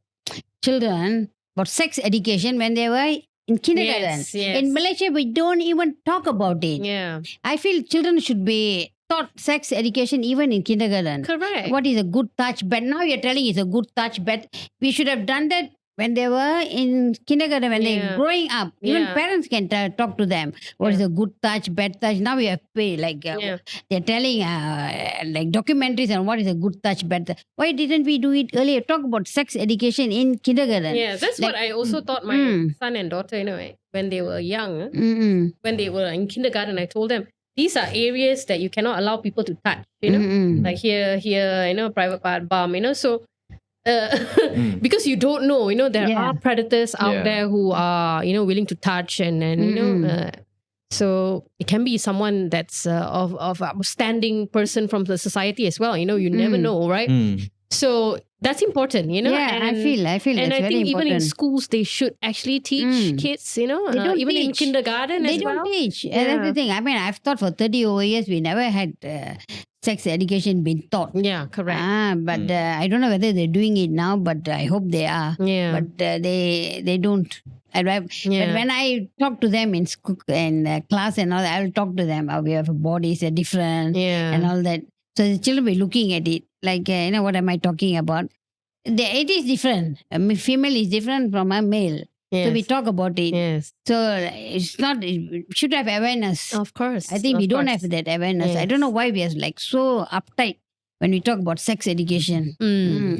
children about sex education when they were in kindergarten. Yes, yes. In Malaysia, we don't even talk about it. Yeah. I feel children should be taught sex education even in kindergarten. Correct. What is a good touch bed? Now you're telling it's a good touch bed. We should have done that when they were in kindergarten, when they're Yeah. growing up. Even Yeah. parents can talk to them. What is a good touch, bad touch? Now we have pay Yeah. they're telling like documentaries on what is a good touch, bad touch. Why didn't we do it earlier? Talk about sex education in kindergarten. Yeah, that's what I also taught my son and daughter, when they were young, Mm-mm. when they were in kindergarten. I told them, these are areas that you cannot allow people to touch, Mm-mm. like here, private part, bum, so because you don't know, there Yeah. are predators out Yeah. there who are, willing to touch and so it can be someone that's of outstanding person from the society as well. You never know, right? Mm. So that's important, Yeah, and I feel and that's I very think even in important. schools they should actually teach kids, don't even in teach. kindergarten They as don't well. teach. Yeah. That's the thing. I mean, I've taught for 30 over years. We never had sex education been taught. Yeah, correct. But I don't know whether they're doing it now, but I hope they are. Yeah. But they don't. But Yeah. when I talk to them in school and class and all that, I'll talk to them. We have bodies are different Yeah. and all that. So the children will be looking at it like, what am I talking about? It is different. I mean, female is different from a male. Yes. So we talk about it. Yes. So it's not, it should have awareness. Of course. I think of we don't course. have that awareness. I don't know why we are like so uptight when we talk about sex education.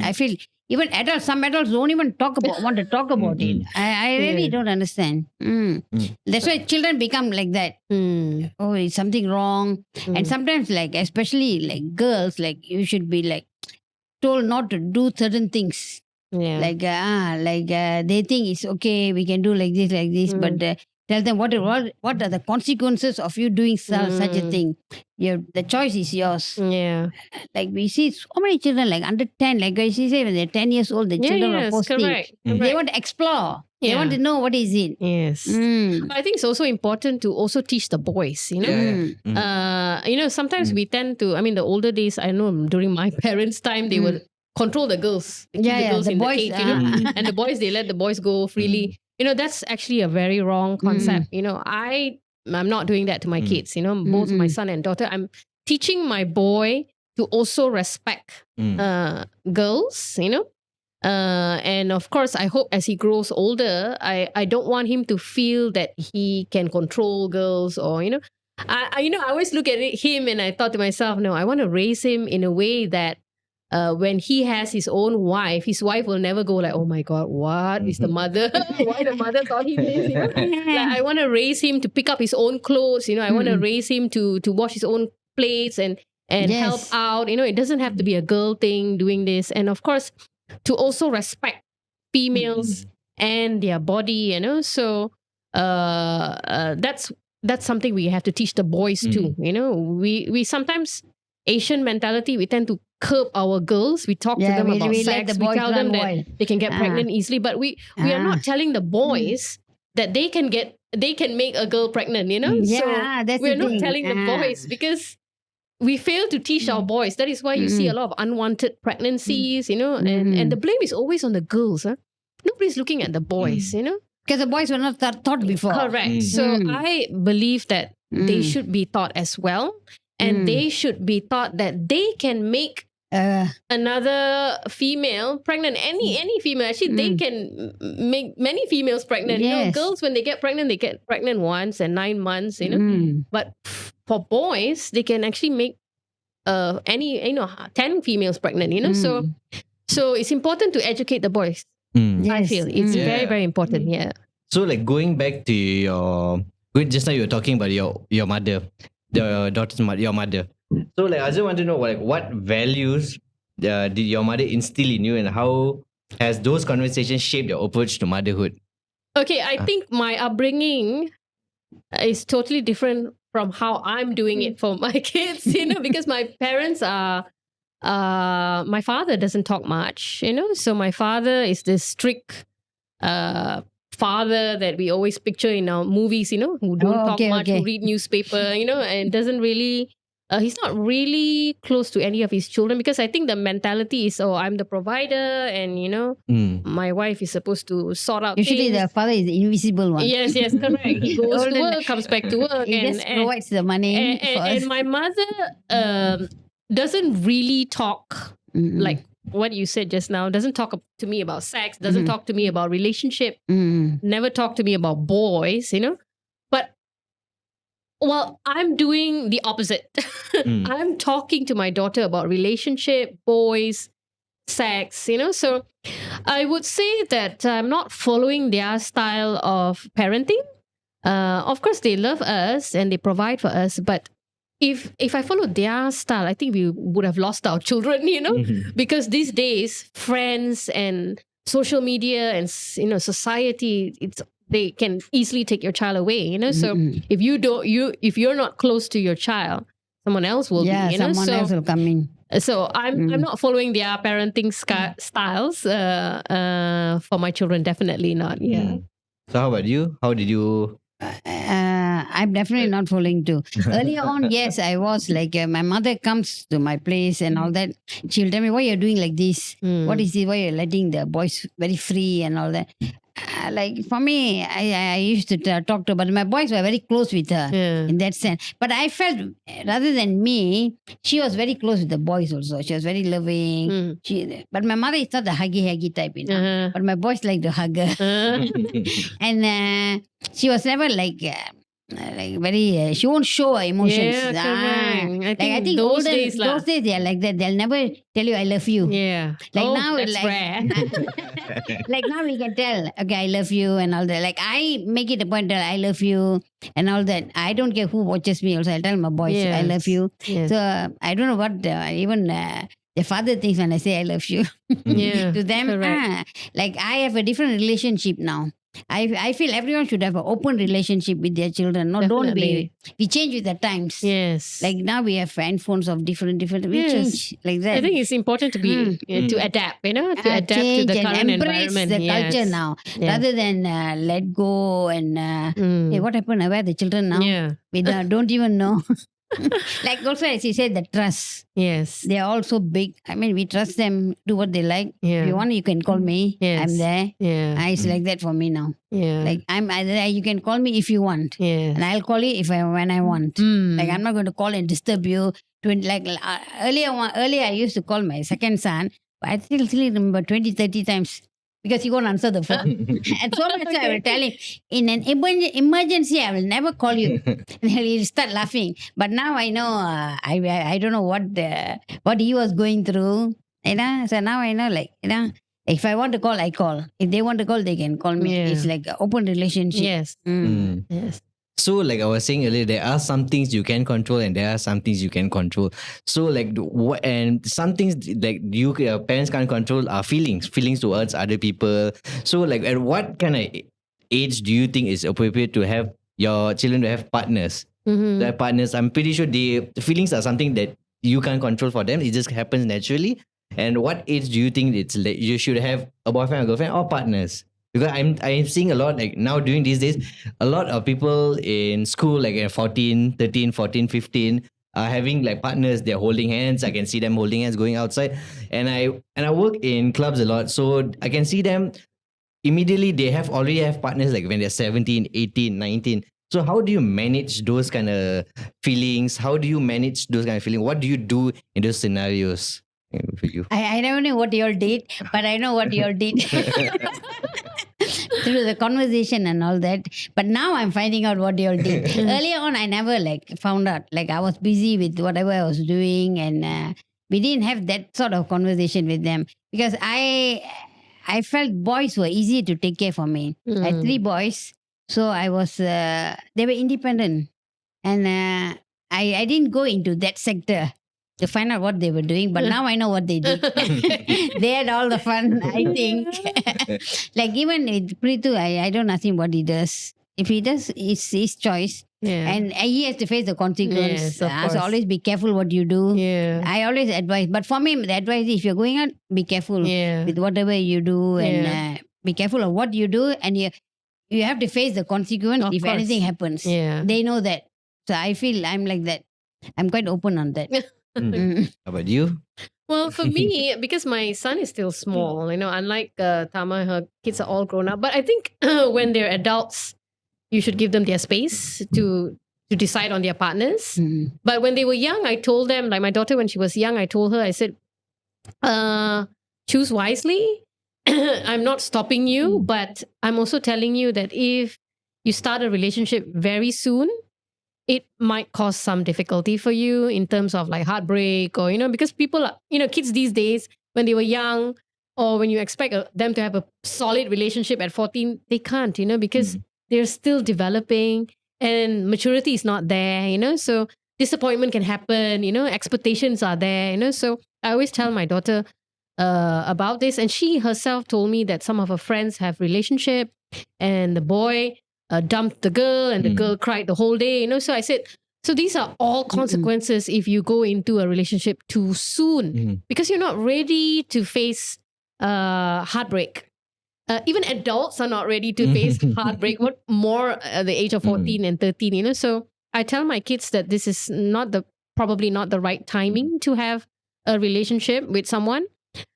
I feel even adults, some adults don't even want to talk about it. I really Yeah. don't understand. That's why children become like that. Mm. Oh, is something wrong? And sometimes, like, especially like girls, like you should be like told not to do certain things. Yeah. Like they think it's okay, we can do like this, but tell them what are the consequences of you doing such a thing. The choice is yours. Yeah. Like we see so many children like under 10, like she said when they're 10 years old, the children are yes, posting. correct. They want to explore. They want to know what is it. Yes. Mm. I think it's also important to also teach the boys, sometimes we tend to, the older days, I know during my parents' time, they would control the girls. They keep the girls the in boys, the cage, and the boys, they let the boys go freely. That's actually a very wrong concept. I'm not doing that to my kids, both my son and daughter. I'm teaching my boy to also respect girls, and of course, I hope as he grows older, I don't want him to feel that he can control girls or, I always look at him and I thought to myself, no, I want to raise him in a way that when he has his own wife, his wife will never go like, oh my God, what is the mother? Why the mother taught him this? Like, I want to raise him to pick up his own clothes. I want to raise him to wash his own plates and help out. It doesn't have to be a girl thing doing this. And of course, to also respect females and their body, So that's something we have to teach the boys too. We sometimes Asian mentality, we tend to curb our girls. We talk to them about we let sex. the We boys tell them run that wild. they can get pregnant easily, but we are not telling the boys that they can make a girl pregnant. That's we're the not thing. telling the boys because we fail to teach our boys. That is why you see a lot of unwanted pregnancies. And the blame is always on the girls. Nobody's looking at the boys. Because the boys were not thought before. Correct. So I believe that they should be taught as well. And they should be taught that they can make another female pregnant. Any female. Actually, they can make many females pregnant. You know, Yes. girls, when they get pregnant once and 9 months, you know. But for boys, they can actually make 10 females pregnant, you know. So it's important to educate the boys. I feel it's very, very important. Yeah. So like going back to just now you were talking about your mother, the daughter's mother, your mother. So like I just want to know like what values did your mother instill in you, and how has those conversations shaped your approach to motherhood? Okay, I think my upbringing is totally different from how I'm doing it for my kids, you know, because my parents are my father doesn't talk much, you know. So my father is this strict father that we always picture in our movies, you know, who don't talk much, who read newspaper, you know, and doesn't really he's not really close to any of his children, because I think the mentality is, oh, I'm the provider, and you know, my wife is supposed to sort out Usually things. the father is the invisible one. Yes, correct. He goes to work, comes back to work, He just provides the money for us. and my mother doesn't really talk like what you said just now. Doesn't talk to me about sex. Doesn't talk to me about relationship. Never talk to me about boys. You know, but well, I'm doing the opposite. I'm talking to my daughter about relationship, boys, sex. You know, so I would say that I'm not following their style of parenting. Of course, they love us and they provide for us, but if I follow their style, I think we would have lost our children, you know, because these days, friends and social media and, you know, society, they can easily take your child away, you know. So if you're not close to your child, someone else will be, you know. Someone else will come in. So I'm not following their parenting styles for my children. Definitely not. Yeah. So how about you? How did you? I'm definitely not following too. Earlier on, yes, I was like, my mother comes to my place and all that. She'll tell me, why you're doing like this? What is it? Why you're letting the boys very free and all that? Like for me, I used to talk to her, but my boys were very close with her in that sense. But I felt rather than me, she was very close with the boys also. She was very loving. But my mother is not the huggy type, you know. But my boys like to hug her. And she was never like very, she won't show her emotions. I think those those days they are like that. They'll never tell you I love you. Yeah. Like now, that's like, rare. like now we can tell, okay, I love you and all that. Like I make it a point that I love you and all that. I don't care who watches me also. I'll tell my boys I love you. Yes. So I don't know what even the father thinks when I say I love you. Yeah. To them, like I have a different relationship now. I feel everyone should have an open relationship with their children. No, don't be. We change with the times. Yes. Like now we have handphones of different. We change like that. I think it's important to be to adapt. You know, to adapt to the current and embrace environment. the culture now, rather than let go and hey, what happened? Where are the children now? Yeah. We don't even know. Like also as you said, the trust. Yes. They are also big. I mean, we trust them, do what they like. Yeah. If you want, you can call me. Yes. I'm there. Yeah. It's like that for me now. Yeah. Like you can call me if you want. Yeah. And I'll call you when I want. Like I'm not going to call and disturb you. Earlier I used to call my second son, but I still remember 20, 30 times. Because he won't answer the phone. And so much I will tell him, in an emergency, I will never call you. And he'll start laughing. But now I know, I don't know what he was going through. You know? So now I know, like, you know, if I want to call, I call. If they want to call, they can call me. Yeah. It's like an open relationship. Yes. Yes. So like I was saying earlier, there are some things you can control and there are some things you can control. So like and some things like parents can't control are feelings towards other people. So like at what kind of age do you think is appropriate to have your children to have partners? Their partners, I'm pretty sure the feelings are something that you can't control for them. It just happens naturally. And what age do you think it's like you should have a boyfriend or girlfriend or partners? Because I'm seeing a lot like now during these days, a lot of people in school like at 13, 14, 15 are having like partners. They're holding hands. I can see them holding hands going outside. And I work in clubs a lot, so I can see them immediately they already have partners like when they're 17, 18, 19. So how do you manage those kind of feelings? How do you manage those kind of feelings? What do you do in those scenarios for you? I don't know what you all did, but I know what you all did. Through the conversation and all that. But now I'm finding out what you all did. Earlier on, I never found out. Like I was busy with whatever I was doing, and we didn't have that sort of conversation with them because I felt boys were easy to take care for me. I had 3 boys, so I was they were independent, and I didn't go into that sector to find out what they were doing, but now I know what they did. They had all the fun, I think. Like even with Prithu, I don't ask him what he does. If he does, it's his choice. Yeah. And he has to face the consequence. Yes, of So course. always be careful what you do. Yeah. I always advise. But for me, the advice is if you're going out, be careful Yeah. with whatever you do and be careful of what you do. And you have to face the consequence Of if course. anything happens. Yeah. They know that. So I feel I'm like that. I'm quite open on that. How about you? Well, for me, because my son is still small, unlike Tama, her kids are all grown up. But I think when they're adults, you should give them their space to decide on their partners. Mm. But when they were young, I told them, like my daughter, when she was young, I told her, I said, choose wisely. I'm not stopping you, but I'm also telling you that if you start a relationship very soon, it might cause some difficulty for you in terms of like heartbreak or, because people are, kids these days, when they were young or when you expect them to have a solid relationship at 14, they can't, because they're still developing and maturity is not there, so disappointment can happen, expectations are there, so I always tell my daughter about this, and she herself told me that some of her friends have relationship and the boy dumped the girl and the girl cried the whole day, so I said, so these are all consequences if you go into a relationship too soon because you're not ready to face heartbreak. Even adults are not ready to face heartbreak. What more at the age of 14 and 13, so I tell my kids that this is probably not the right timing to have a relationship with someone.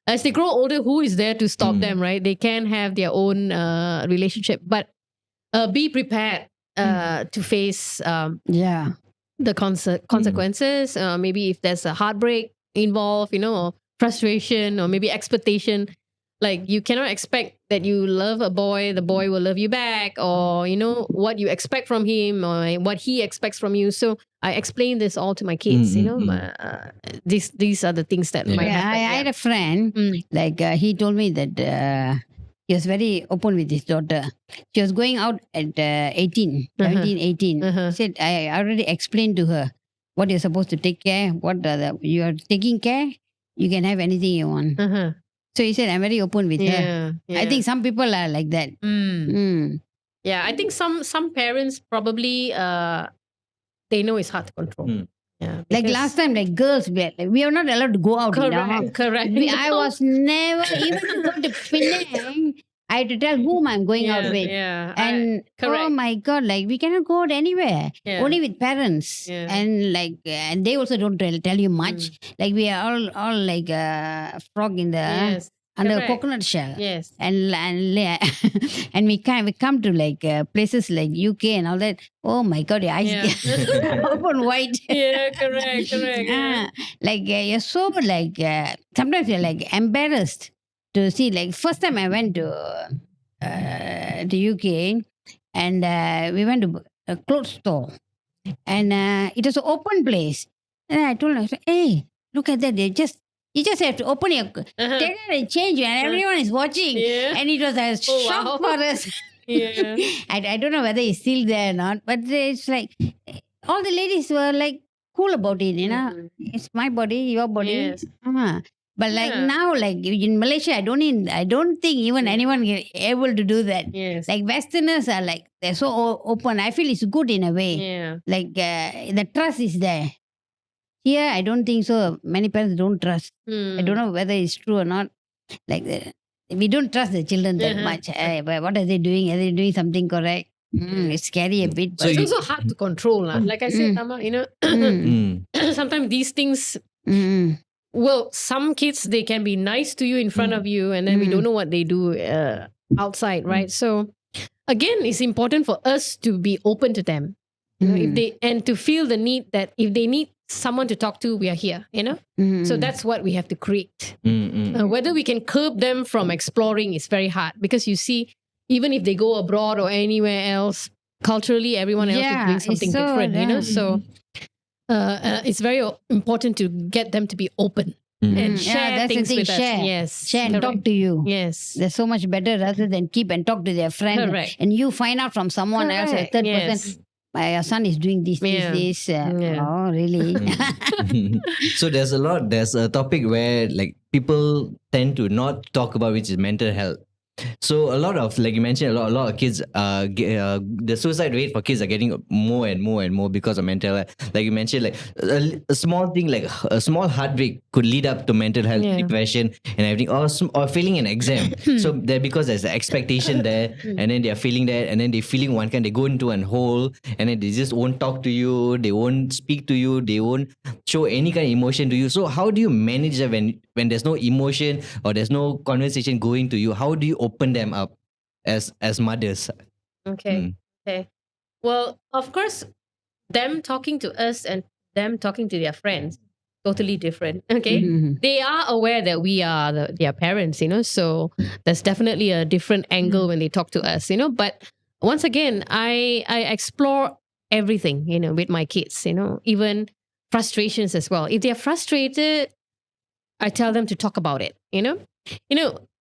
As they grow older, who is there to stop them, right? They can have their own relationship, but be prepared to face the consequences. Maybe if there's a heartbreak involved, or frustration, or maybe expectation. Like you cannot expect that you love a boy, the boy will love you back, or what you expect from him, or what he expects from you. So I explain this all to my kids. These are the things that might happen. I had a friend, he told me that he was very open with his daughter. She was going out at 18, 17, 18. He said, I already explained to her what you're supposed to take care, you are taking care, you can have anything you want. So he said, I'm very open with her. I think some people are like that. Yeah, I think some parents probably they know it's hard to control. Yeah, like last time, like girls, we are not allowed to go out. Correct. I was never even to go to Penang. I had to tell whom I'm going out with. Yeah, And correct. oh my God, we cannot go out anywhere. Yeah. Only with parents. Yeah. And and they also don't tell you much. Like we are all like a frog in the Yes, under a correct. coconut shell. Yes. And and we come to places like UK and all that. Oh my God, your eyes Yeah. open wide. Yeah, correct. Yeah. You're so sometimes you're embarrassed to see. Like first time I went to UK and we went to a clothes store and it was an open place. And I told her, hey, look at that. You just have to open your take it and change it, and everyone is watching. Yeah. And it was a Oh, shock wow. for us. Yeah. I don't know whether it's still there or not, but it's like all the ladies were cool about it, It's my body, your body. Yes. But Yeah. now, in Malaysia, I don't think even anyone is able to do that. Yes. Westerners are they're so open. I feel it's good in a way. Yeah. The trust is there. Here, I don't think so. Many parents don't trust. I don't know whether it's true or not. We don't trust the children that much. But what are they doing? Are they doing something correct? It's scary a bit. So But It's also hard to control. Like I said, Tama, sometimes these things, well, some kids, they can be nice to you in front of you, and then we don't know what they do outside, right? So again, it's important for us to be open to them. You know, if they and to feel the need that if they need someone to talk to, we are here, you know. So that's what we have to create. Whether we can curb them from exploring is very hard, because you see, even if they go abroad or anywhere else, culturally everyone else is doing something different, you know. So it's very important to get them to be open and share that's the things thing, with us. share. Yes, Share and correct. talk to you. Yes, They're so much better rather than keep and talk to their friends. Correct. And you find out from someone else, a Correct, third yes. person, my son is doing this, Yeah. this. Yeah. Oh, really? So there's a topic where like people tend to not talk about, which is mental health. So a lot of, like you mentioned, a lot of kids the suicide rate for kids are getting more and more and more because of mental health. Like you mentioned, like a small thing, like a small heartbreak could lead up to mental health, Yeah. depression and everything, or failing an exam. So there, because there's an expectation there, and then they're feeling that, and then they feeling one kind, they go into an hole, and then they just won't talk to you, they won't speak to you, they won't show any kind of emotion to you. So how do you manage that when there's no emotion or there's no conversation going to you? How do you open them up as mothers? Okay. Okay. Well, of course, them talking to us and them talking to their friends, totally different. Okay. They are aware that we are their parents, you know, so there's definitely a different angle when they talk to us, you know. But once again, I explore everything, you know, with my kids, you know, even frustrations as well. If they're frustrated, I tell them to talk about it, you know.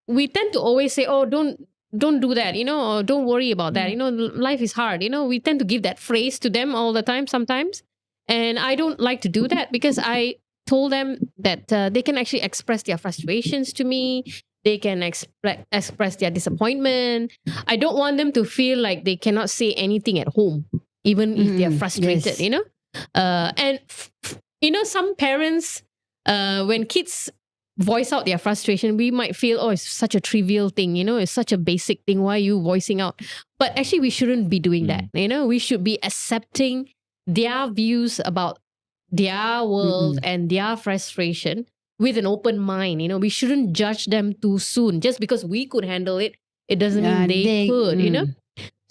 We tend to always say, oh, don't do that, you know, or don't worry about that, you know, life is hard, you know. We tend to give that phrase to them all the time sometimes, and I don't like to do that, because I told them that they can actually express their frustrations to me. They can express their disappointment. I don't want them to feel like they cannot say anything at home, even if they're frustrated, Yes. you know. You know, some parents, when kids voice out their frustration, we might feel, oh, it's such a trivial thing, you know, it's such a basic thing. Why are you voicing out? But actually, we shouldn't be doing that. You know, we should be accepting their views about their world and their frustration with an open mind. You know, we shouldn't judge them too soon. Just because we could handle it, it doesn't mean they could, you know.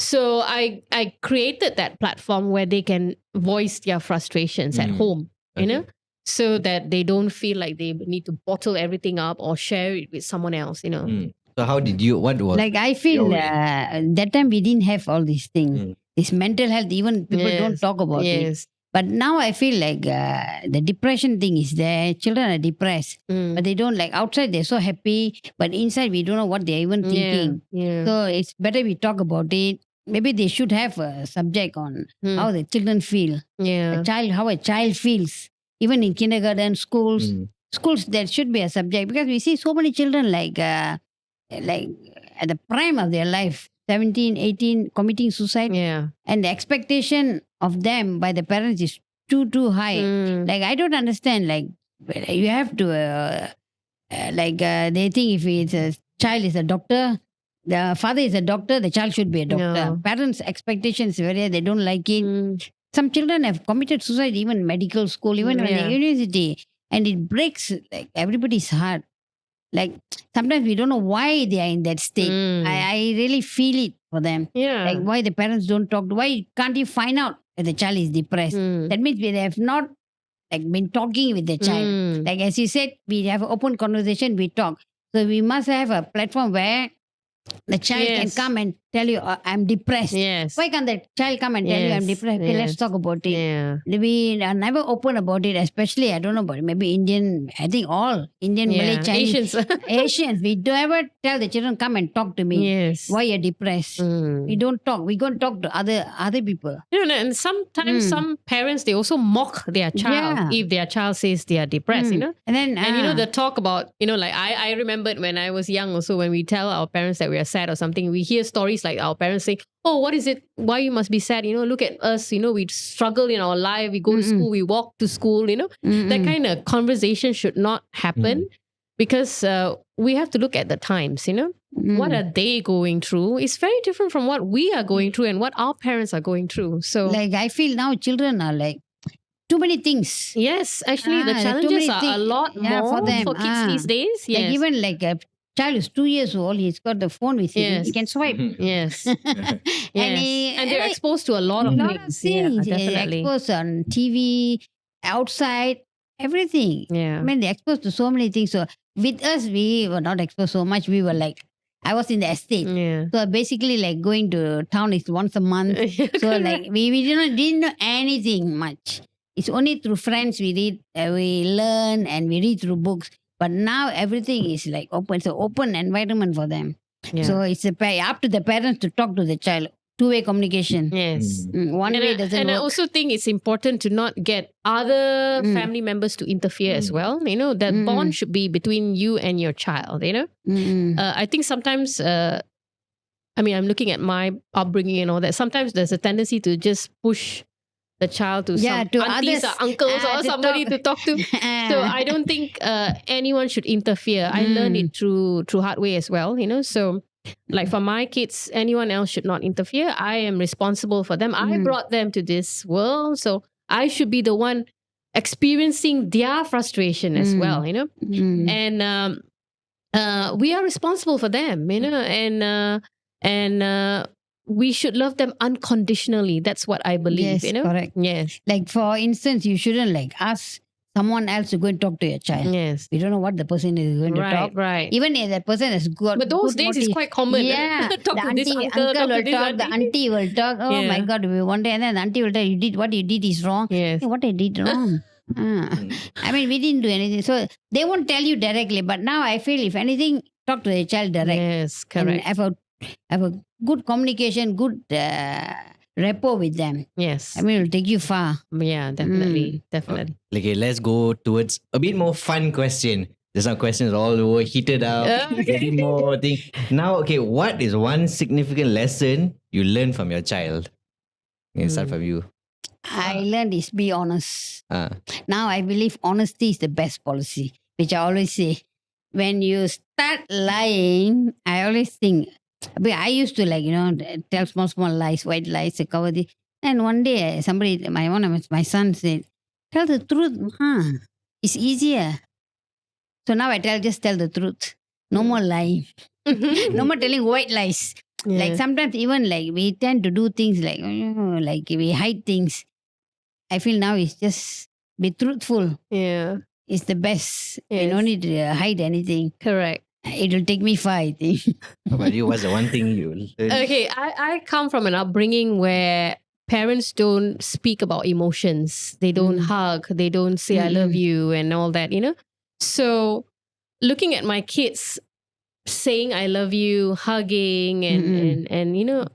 So I created that platform where they can voice their frustrations at home, you know, so that they don't feel like they need to bottle everything up or share it with someone else, you know. So how did you, what was Like I feel your way? that time we didn't have all these things. This mental health, even people don't Yes. talk about it. Yes. But now I feel like the depression thing is there. Children are depressed, but they don't, like outside they're so happy, but inside we don't know what they're even thinking. Yeah. So it's better we talk about it. Maybe they should have a subject on how the children feel. Yeah. How a child feels. Even in kindergarten, schools, there should be a subject, because we see so many children like at the prime of their life, 17, 18, committing suicide. Yeah. And the expectation of them by the parents is too high. Like I don't understand. Like you have to they think if it's a child is a doctor, the father is a doctor, the child should be a doctor. No. Parents' expectations very high. They don't like it. Some children have committed suicide even in medical school, even when Yeah. in university, and it breaks like everybody's heart. Like sometimes we don't know why they are in that state. I really feel it for them. Yeah. Like why the parents don't talk. Why can't you find out that the child is depressed? That means they have not like been talking with the child. Like as you said, we have an open conversation. We talk. So we must have a platform where the child can Yes. come and tell you, I'm depressed. Yes. Why can't the child come and tell you I'm Yes, depressed? Okay, let's yes. talk about it. Yeah. We are never open about it, especially, I don't know, but maybe Indian, I think all Indian, Malay, Yeah. Chinese, Asians. Asians, we don't ever tell the children, come and talk to me. Yes. Why you're depressed? We don't talk. We go and talk to other people. You know, and sometimes some parents, they also mock their child if their child says they are depressed, you know. And then, And you know, the talk about, you know, like I remembered when I was young also, when we tell our parents that we are sad or something, we hear stories like our parents say, oh, what is it? Why you must be sad? You know, look at us, you know, we struggle in our life. We go to school, we walk to school, you know. That kind of conversation should not happen, because we have to look at the times, you know. What are they going through? It's very different from what we are going through and what our parents are going through. So, like, I feel now children are like, too many things. yes, actually, the there are too challenges many are a things. lot Yeah, more for them. for kids these days. Yes. Like even like child is 2 years old. He's got the phone with him. Yes. He can swipe. Yes. And, And they're exposed to a lot of lot of things. things. Yeah, They're definitely. exposed on TV, outside, everything. Yeah. I mean, they're exposed to so many things. So with us, we were not exposed so much. We were like, I was in the estate. Yeah. So basically, like going to town is once a month. So like we didn't know anything much. It's only through friends we read, we learn, and we read through books. But now everything is like open. It's an open environment for them. Yeah. So it's up to the parents to talk to the child. Two-way communication. Yes. One way doesn't and I work. also think it's important to not get other Mm. family members to interfere as well. You know, that Mm-mm. bond should be between you and your child, you know. Mm-mm. I think sometimes, I mean, I'm looking at my upbringing and all that. Sometimes there's a tendency to just push the child to Yeah, some to aunties others, or uncles or to somebody talk. to talk to. So I don't think anyone should interfere. I learned it through hard way as well, you know. So like for my kids, anyone else should not interfere. I am responsible for them. I brought them to this world, so I should be the one experiencing their frustration as well, you know. And we are responsible for them, you know, and we should love them unconditionally. That's what I believe, Yes, you know. correct. Yes, Like for instance, you shouldn't like ask someone else to go and talk to your child. yes, We don't know what the person is going to right, talk. right. Even if that person has got But those good days is motive. quite common. Yeah, Talk the to this auntie, uncle, talk to will this talk, the auntie. auntie will talk. Oh my Yeah. God, we one day, and then the auntie will tell you did what you did is wrong. Yes. Hey, what I did wrong. I mean, we didn't do anything. So they won't tell you directly. But now I feel if anything, talk to the child direct. Yes, And correct. have a good communication, good rapport with them. Yes. I mean, it'll take you far. Yeah, definitely. Definitely. Okay, let's go towards a bit more fun question. There's some questions all over heated up, Okay. getting more thing. Now, okay, what is one significant lesson you learned from your child? Okay, start from you. I learned is be honest. Ah. Now I believe honesty is the best policy, which I always say. When you start lying, I always think, but I used to like, tell small lies, white lies, to cover the. And one day somebody, my son said, tell the truth, it's easier. So now I just tell the truth. No more lying. No more telling white lies. Like sometimes even like we tend to do things like we hide things. I feel now it's just be truthful. Yeah, It's the best. You Yes. don't need to hide anything. correct. It will take me far, I think. How about you? What's the one thing you learned? Okay, I come from an upbringing where parents don't speak about emotions. They don't hug. They don't say I love you and all that, you know. So looking at my kids saying I love you, hugging and you know,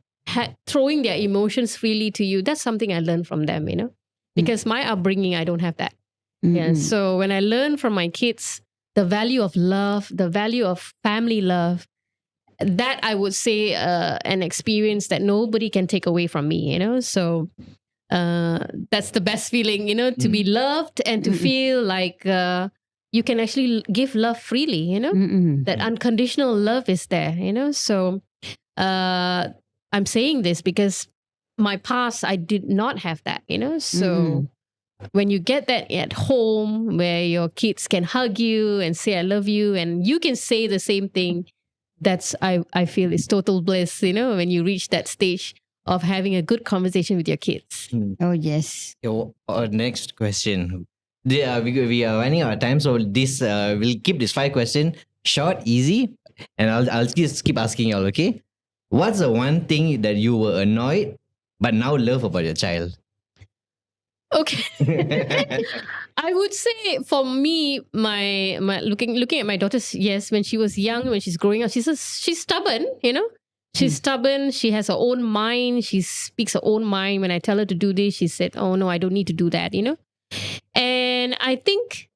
throwing their emotions freely to you, that's something I learned from them, you know. Because my upbringing, I don't have that. Yeah. So when I learn from my kids the value of love, the value of family love, that I would say an experience that nobody can take away from me, you know. So that's the best feeling, you know, to be loved and to feel like you can actually give love freely, you know. That unconditional love is there, you know. So I'm saying this because my past, I did not have that, you know. So when you get that at home where your kids can hug you and say I love you and you can say the same thing, that's I feel is total bliss, you know, when you reach that stage of having a good conversation with your kids. Oh, yes. Our next question. We are running out of time, so this we'll keep this 5 question short, easy, and I'll just keep asking y'all. Okay, what's the one thing that you were annoyed but now love about your child? Okay. I would say for me, my looking at my daughter, yes, when she was young, when she's growing up, she's stubborn, you know. She's stubborn. She has her own mind. She speaks her own mind. When I tell her to do this, she said, "Oh no, I don't need to do that," you know. And I think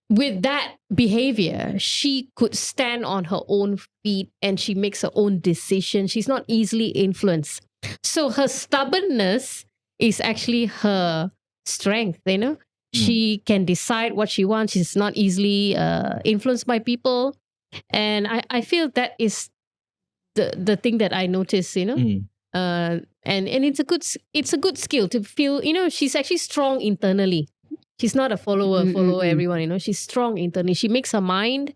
with that behavior, she could stand on her own feet and she makes her own decision. She's not easily influenced. So her stubbornness is actually her strength, you know. She can decide what she wants. She's not easily influenced by people. And I feel that is the thing that I notice, you know. And it's a good skill to feel, you know, she's actually strong internally. She's not a follow everyone, you know. She's strong internally. She makes her mind.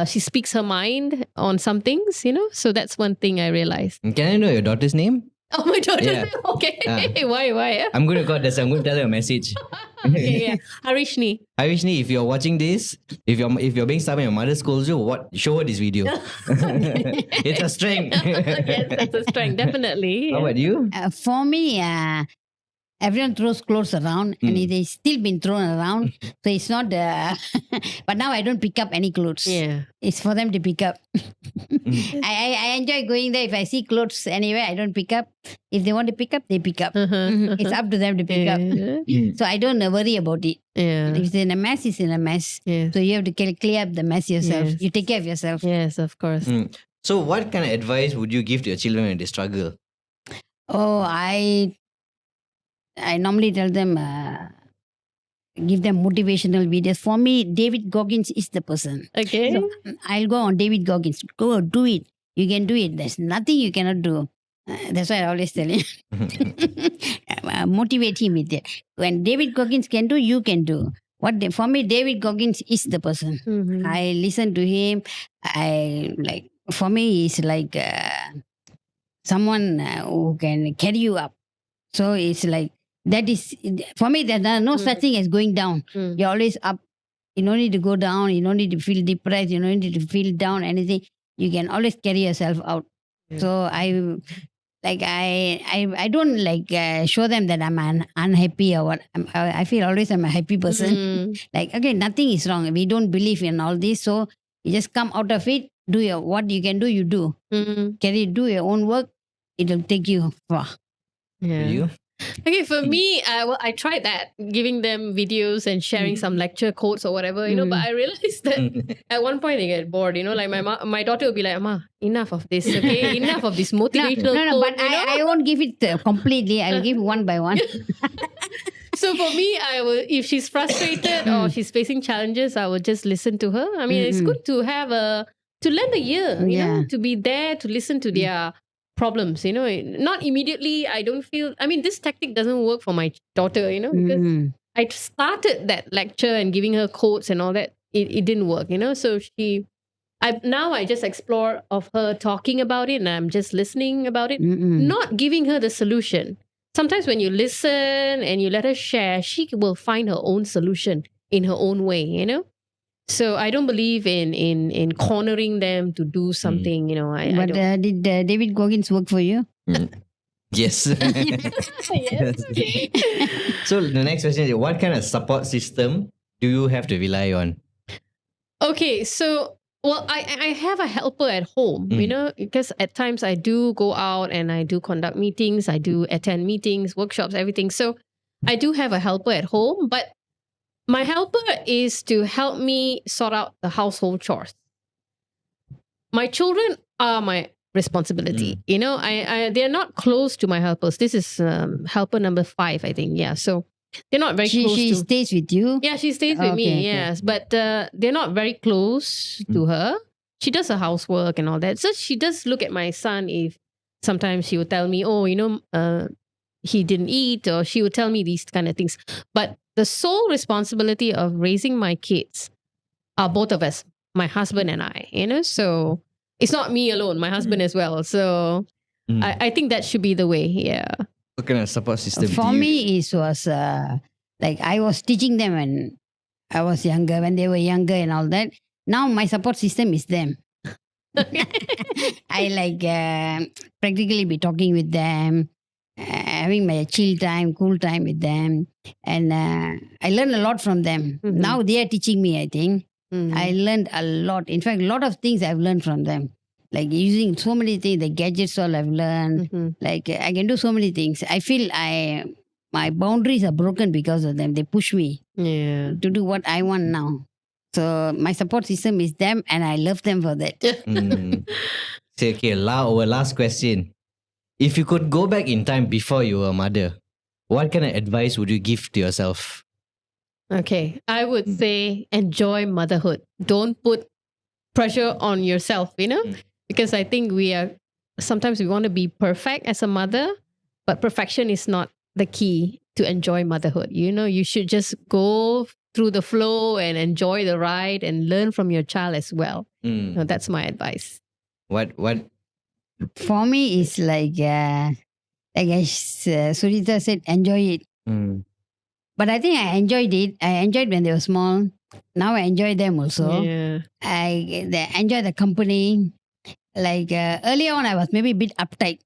she speaks her mind on some things, So that's one thing I realized. Can I know your daughter's name? Oh, my daughter. Yeah. Okay. Ah. Why? I'm going to call this. I'm going to tell her a message. Okay, yeah. Harishni. Harishni, if you're watching this, if you're being stubborn, your mother scolds you, show her this video. It's a strength. Yes, that's a strength, definitely. How about you? For me, everyone throws clothes around and it is still been thrown around. So it's not, but now I don't pick up any clothes. Yeah. It's for them to pick up. I enjoy going there. If I see clothes anywhere, I don't pick up. If they want to pick up, they pick up. It's up to them to pick up. So I don't worry about it. Yeah. If it's in a mess, it's in a mess. Yeah. So you have to clear up the mess yourself. Yes. You take care of yourself. Yes, of course. So what kind of advice would you give to your children when they struggle? Oh, I normally tell them, give them motivational videos. For me, David Goggins is the person. Okay. So I'll go on David Goggins. Go do it. You can do it. There's nothing you cannot do. That's why I always tell him. Motivate him with it. When David Goggins can do, you can do. For me, David Goggins is the person. Mhm. I listen to him. For me, he's like someone who can carry you up. So it's like, that is, for me, there's no such thing as going down. Mm. You're always up. You don't need to go down. You don't need to feel depressed. You don't need to feel down, anything. You can always carry yourself out. Yeah. So I don't show them that I'm unhappy or what. I feel always I'm a happy person. Mm. Okay, nothing is wrong. We don't believe in all this. So you just come out of it. Do what you can do, you do. Mm. Do your own work. It'll take you far. Yeah. You? Okay, for me, I tried that, giving them videos and sharing some lecture quotes or whatever, but I realized that at one point they get bored, like my daughter would be like, "Ma, enough of this, okay? Enough of this motivational No, quote, but I won't give it completely. I'll give one by one. So for me, I will, if she's frustrated or she's facing challenges, I will just listen to her. I mean, it's good to have to lend a ear, to be there to listen to their problems, not immediately. I don't feel, this tactic doesn't work for my daughter, because I started that lecture and giving her quotes and all that. It didn't work, so I just explore of her talking about it and I'm just listening about it, not giving her the solution. Sometimes when you listen and you let her share, she will find her own solution in her own way, So I don't believe in cornering them to do something, I But don't. did David Goggins work for you? Yes. Yes. So the next question is, what kind of support system do you have to rely on? Okay, so I have a helper at home, because at times I do go out and I do conduct meetings, I do attend meetings, workshops, everything. So I do have a helper at home, but my helper is to help me sort out the household chores. My children are my responsibility. They're not close to my helpers. This is helper number 5, I think. Yeah, so they're not very close. She to... stays with you. Yeah, she stays with me. Yes, but they're not very close to her. She does her housework and all that. So she does look at my son. If sometimes she would tell me, "Oh, he didn't eat," or she would tell me these kind of things. But the sole responsibility of raising my kids are both of us, my husband and I, so it's not me alone, my husband as well. So I think that should be the way. Yeah. What kind of support system For do you... me, it was I was teaching them when I was younger, when they were younger and all that. Now my support system is them. I practically be talking with them, having my chill time, cool time with them. And I learned a lot from them. Now they are teaching me, I think. I learned a lot. In fact, a lot of things I've learned from them. Like using so many things, the gadgets all I've learned. I can do so many things. I feel my boundaries are broken because of them. They push me to do what I want now. So my support system is them and I love them for that. So, okay, our last question. If you could go back in time before you were a mother, what kind of advice would you give to yourself? Okay, I would say enjoy motherhood. Don't put pressure on yourself, because I think sometimes we want to be perfect as a mother, but perfection is not the key to enjoy motherhood. You should just go through the flow and enjoy the ride and learn from your child as well. Mm. So that's my advice. What? For me, it's like as Surita said, enjoy it. Mm. But I think I enjoyed it. I enjoyed when they were small. Now I enjoy them also. Yeah. I enjoy the company. Like earlier on, I was maybe a bit uptight.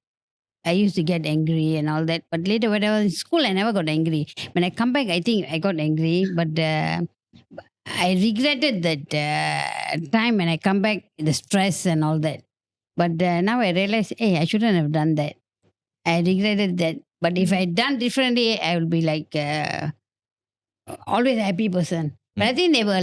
I used to get angry and all that. But later, when I was in school, I never got angry. When I come back, I think I got angry. But I regretted that time when I come back, the stress and all that. But now I realize, hey, I shouldn't have done that. I regretted that. But if I had done differently, I would be like always a happy person. But I think they were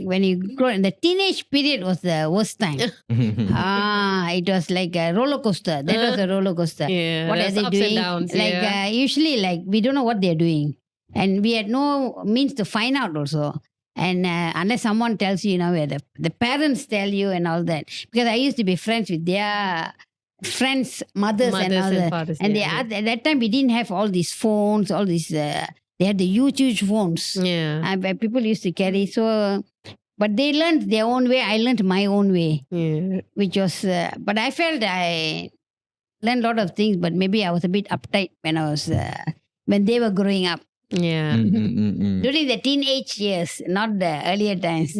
when you grow in the teenage period was the worst time. It was like a roller coaster. That was a roller coaster. Yeah. What are there's they ups doing? and downs. Like Yeah. usually, like we don't know what they're doing, and we had no means to find out also. And unless someone tells you, where the parents tell you and all that. Because I used to be friends with their friends' mothers and all that. fathers. And yeah. at that time, we didn't have all these phones, all these. They had the huge phones. Yeah. People used to carry. So, but they learned their own way. I learned my own way, Yeah. which was. But I felt I learned a lot of things. But maybe I was a bit uptight when they were growing up. Yeah. During the teenage years, not the earlier times.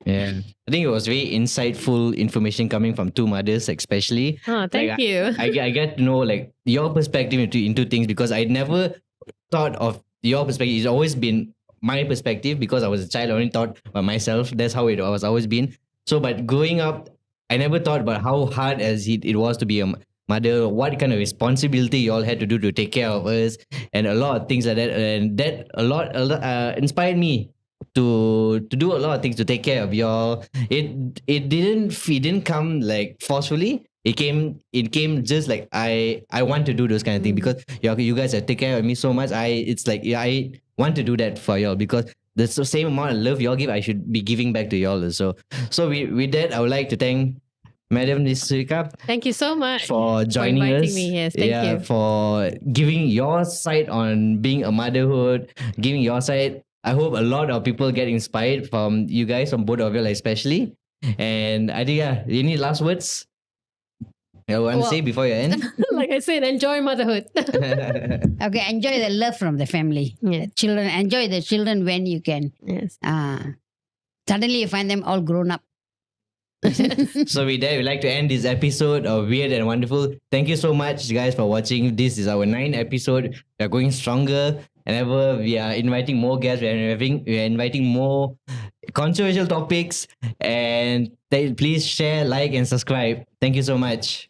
Yeah. I think it was very insightful information coming from two mothers, especially. Oh, thank you. I get to know like your perspective into things because I never thought of your perspective. It's always been my perspective because I was a child. I only thought about myself. That's how it was always been. So, but growing up, I never thought about how hard as it was to be a mother, what kind of responsibility you all had to do to take care of us, and a lot of things like that. And that a lot inspired me to do a lot of things to take care of y'all. It didn't come like forcefully. It came just like I want to do those kind of things because you guys have take care of me so much. I want to do that for y'all because the same amount of love y'all give, I should be giving back to y'all also. So with that, I would like to thank Madam Nisrika Thank you so much for joining inviting us. me. Yes, thank you. For giving your side on being a motherhood, giving your side. I hope a lot of people get inspired from you guys, from both of you especially. And I think, any last words you want to say before you end? Like I said, enjoy motherhood. Okay, enjoy the love from the family. Yeah. Children, enjoy the children when you can. Yes. Suddenly you find them all grown up. So with that, we'd like to end this episode of Weird and Wonderful. Thank you so much, guys, for watching. This is our 9th episode. We are going stronger. And ever, we are inviting more guests. We are inviting more controversial topics. And please share, like, and subscribe. Thank you so much.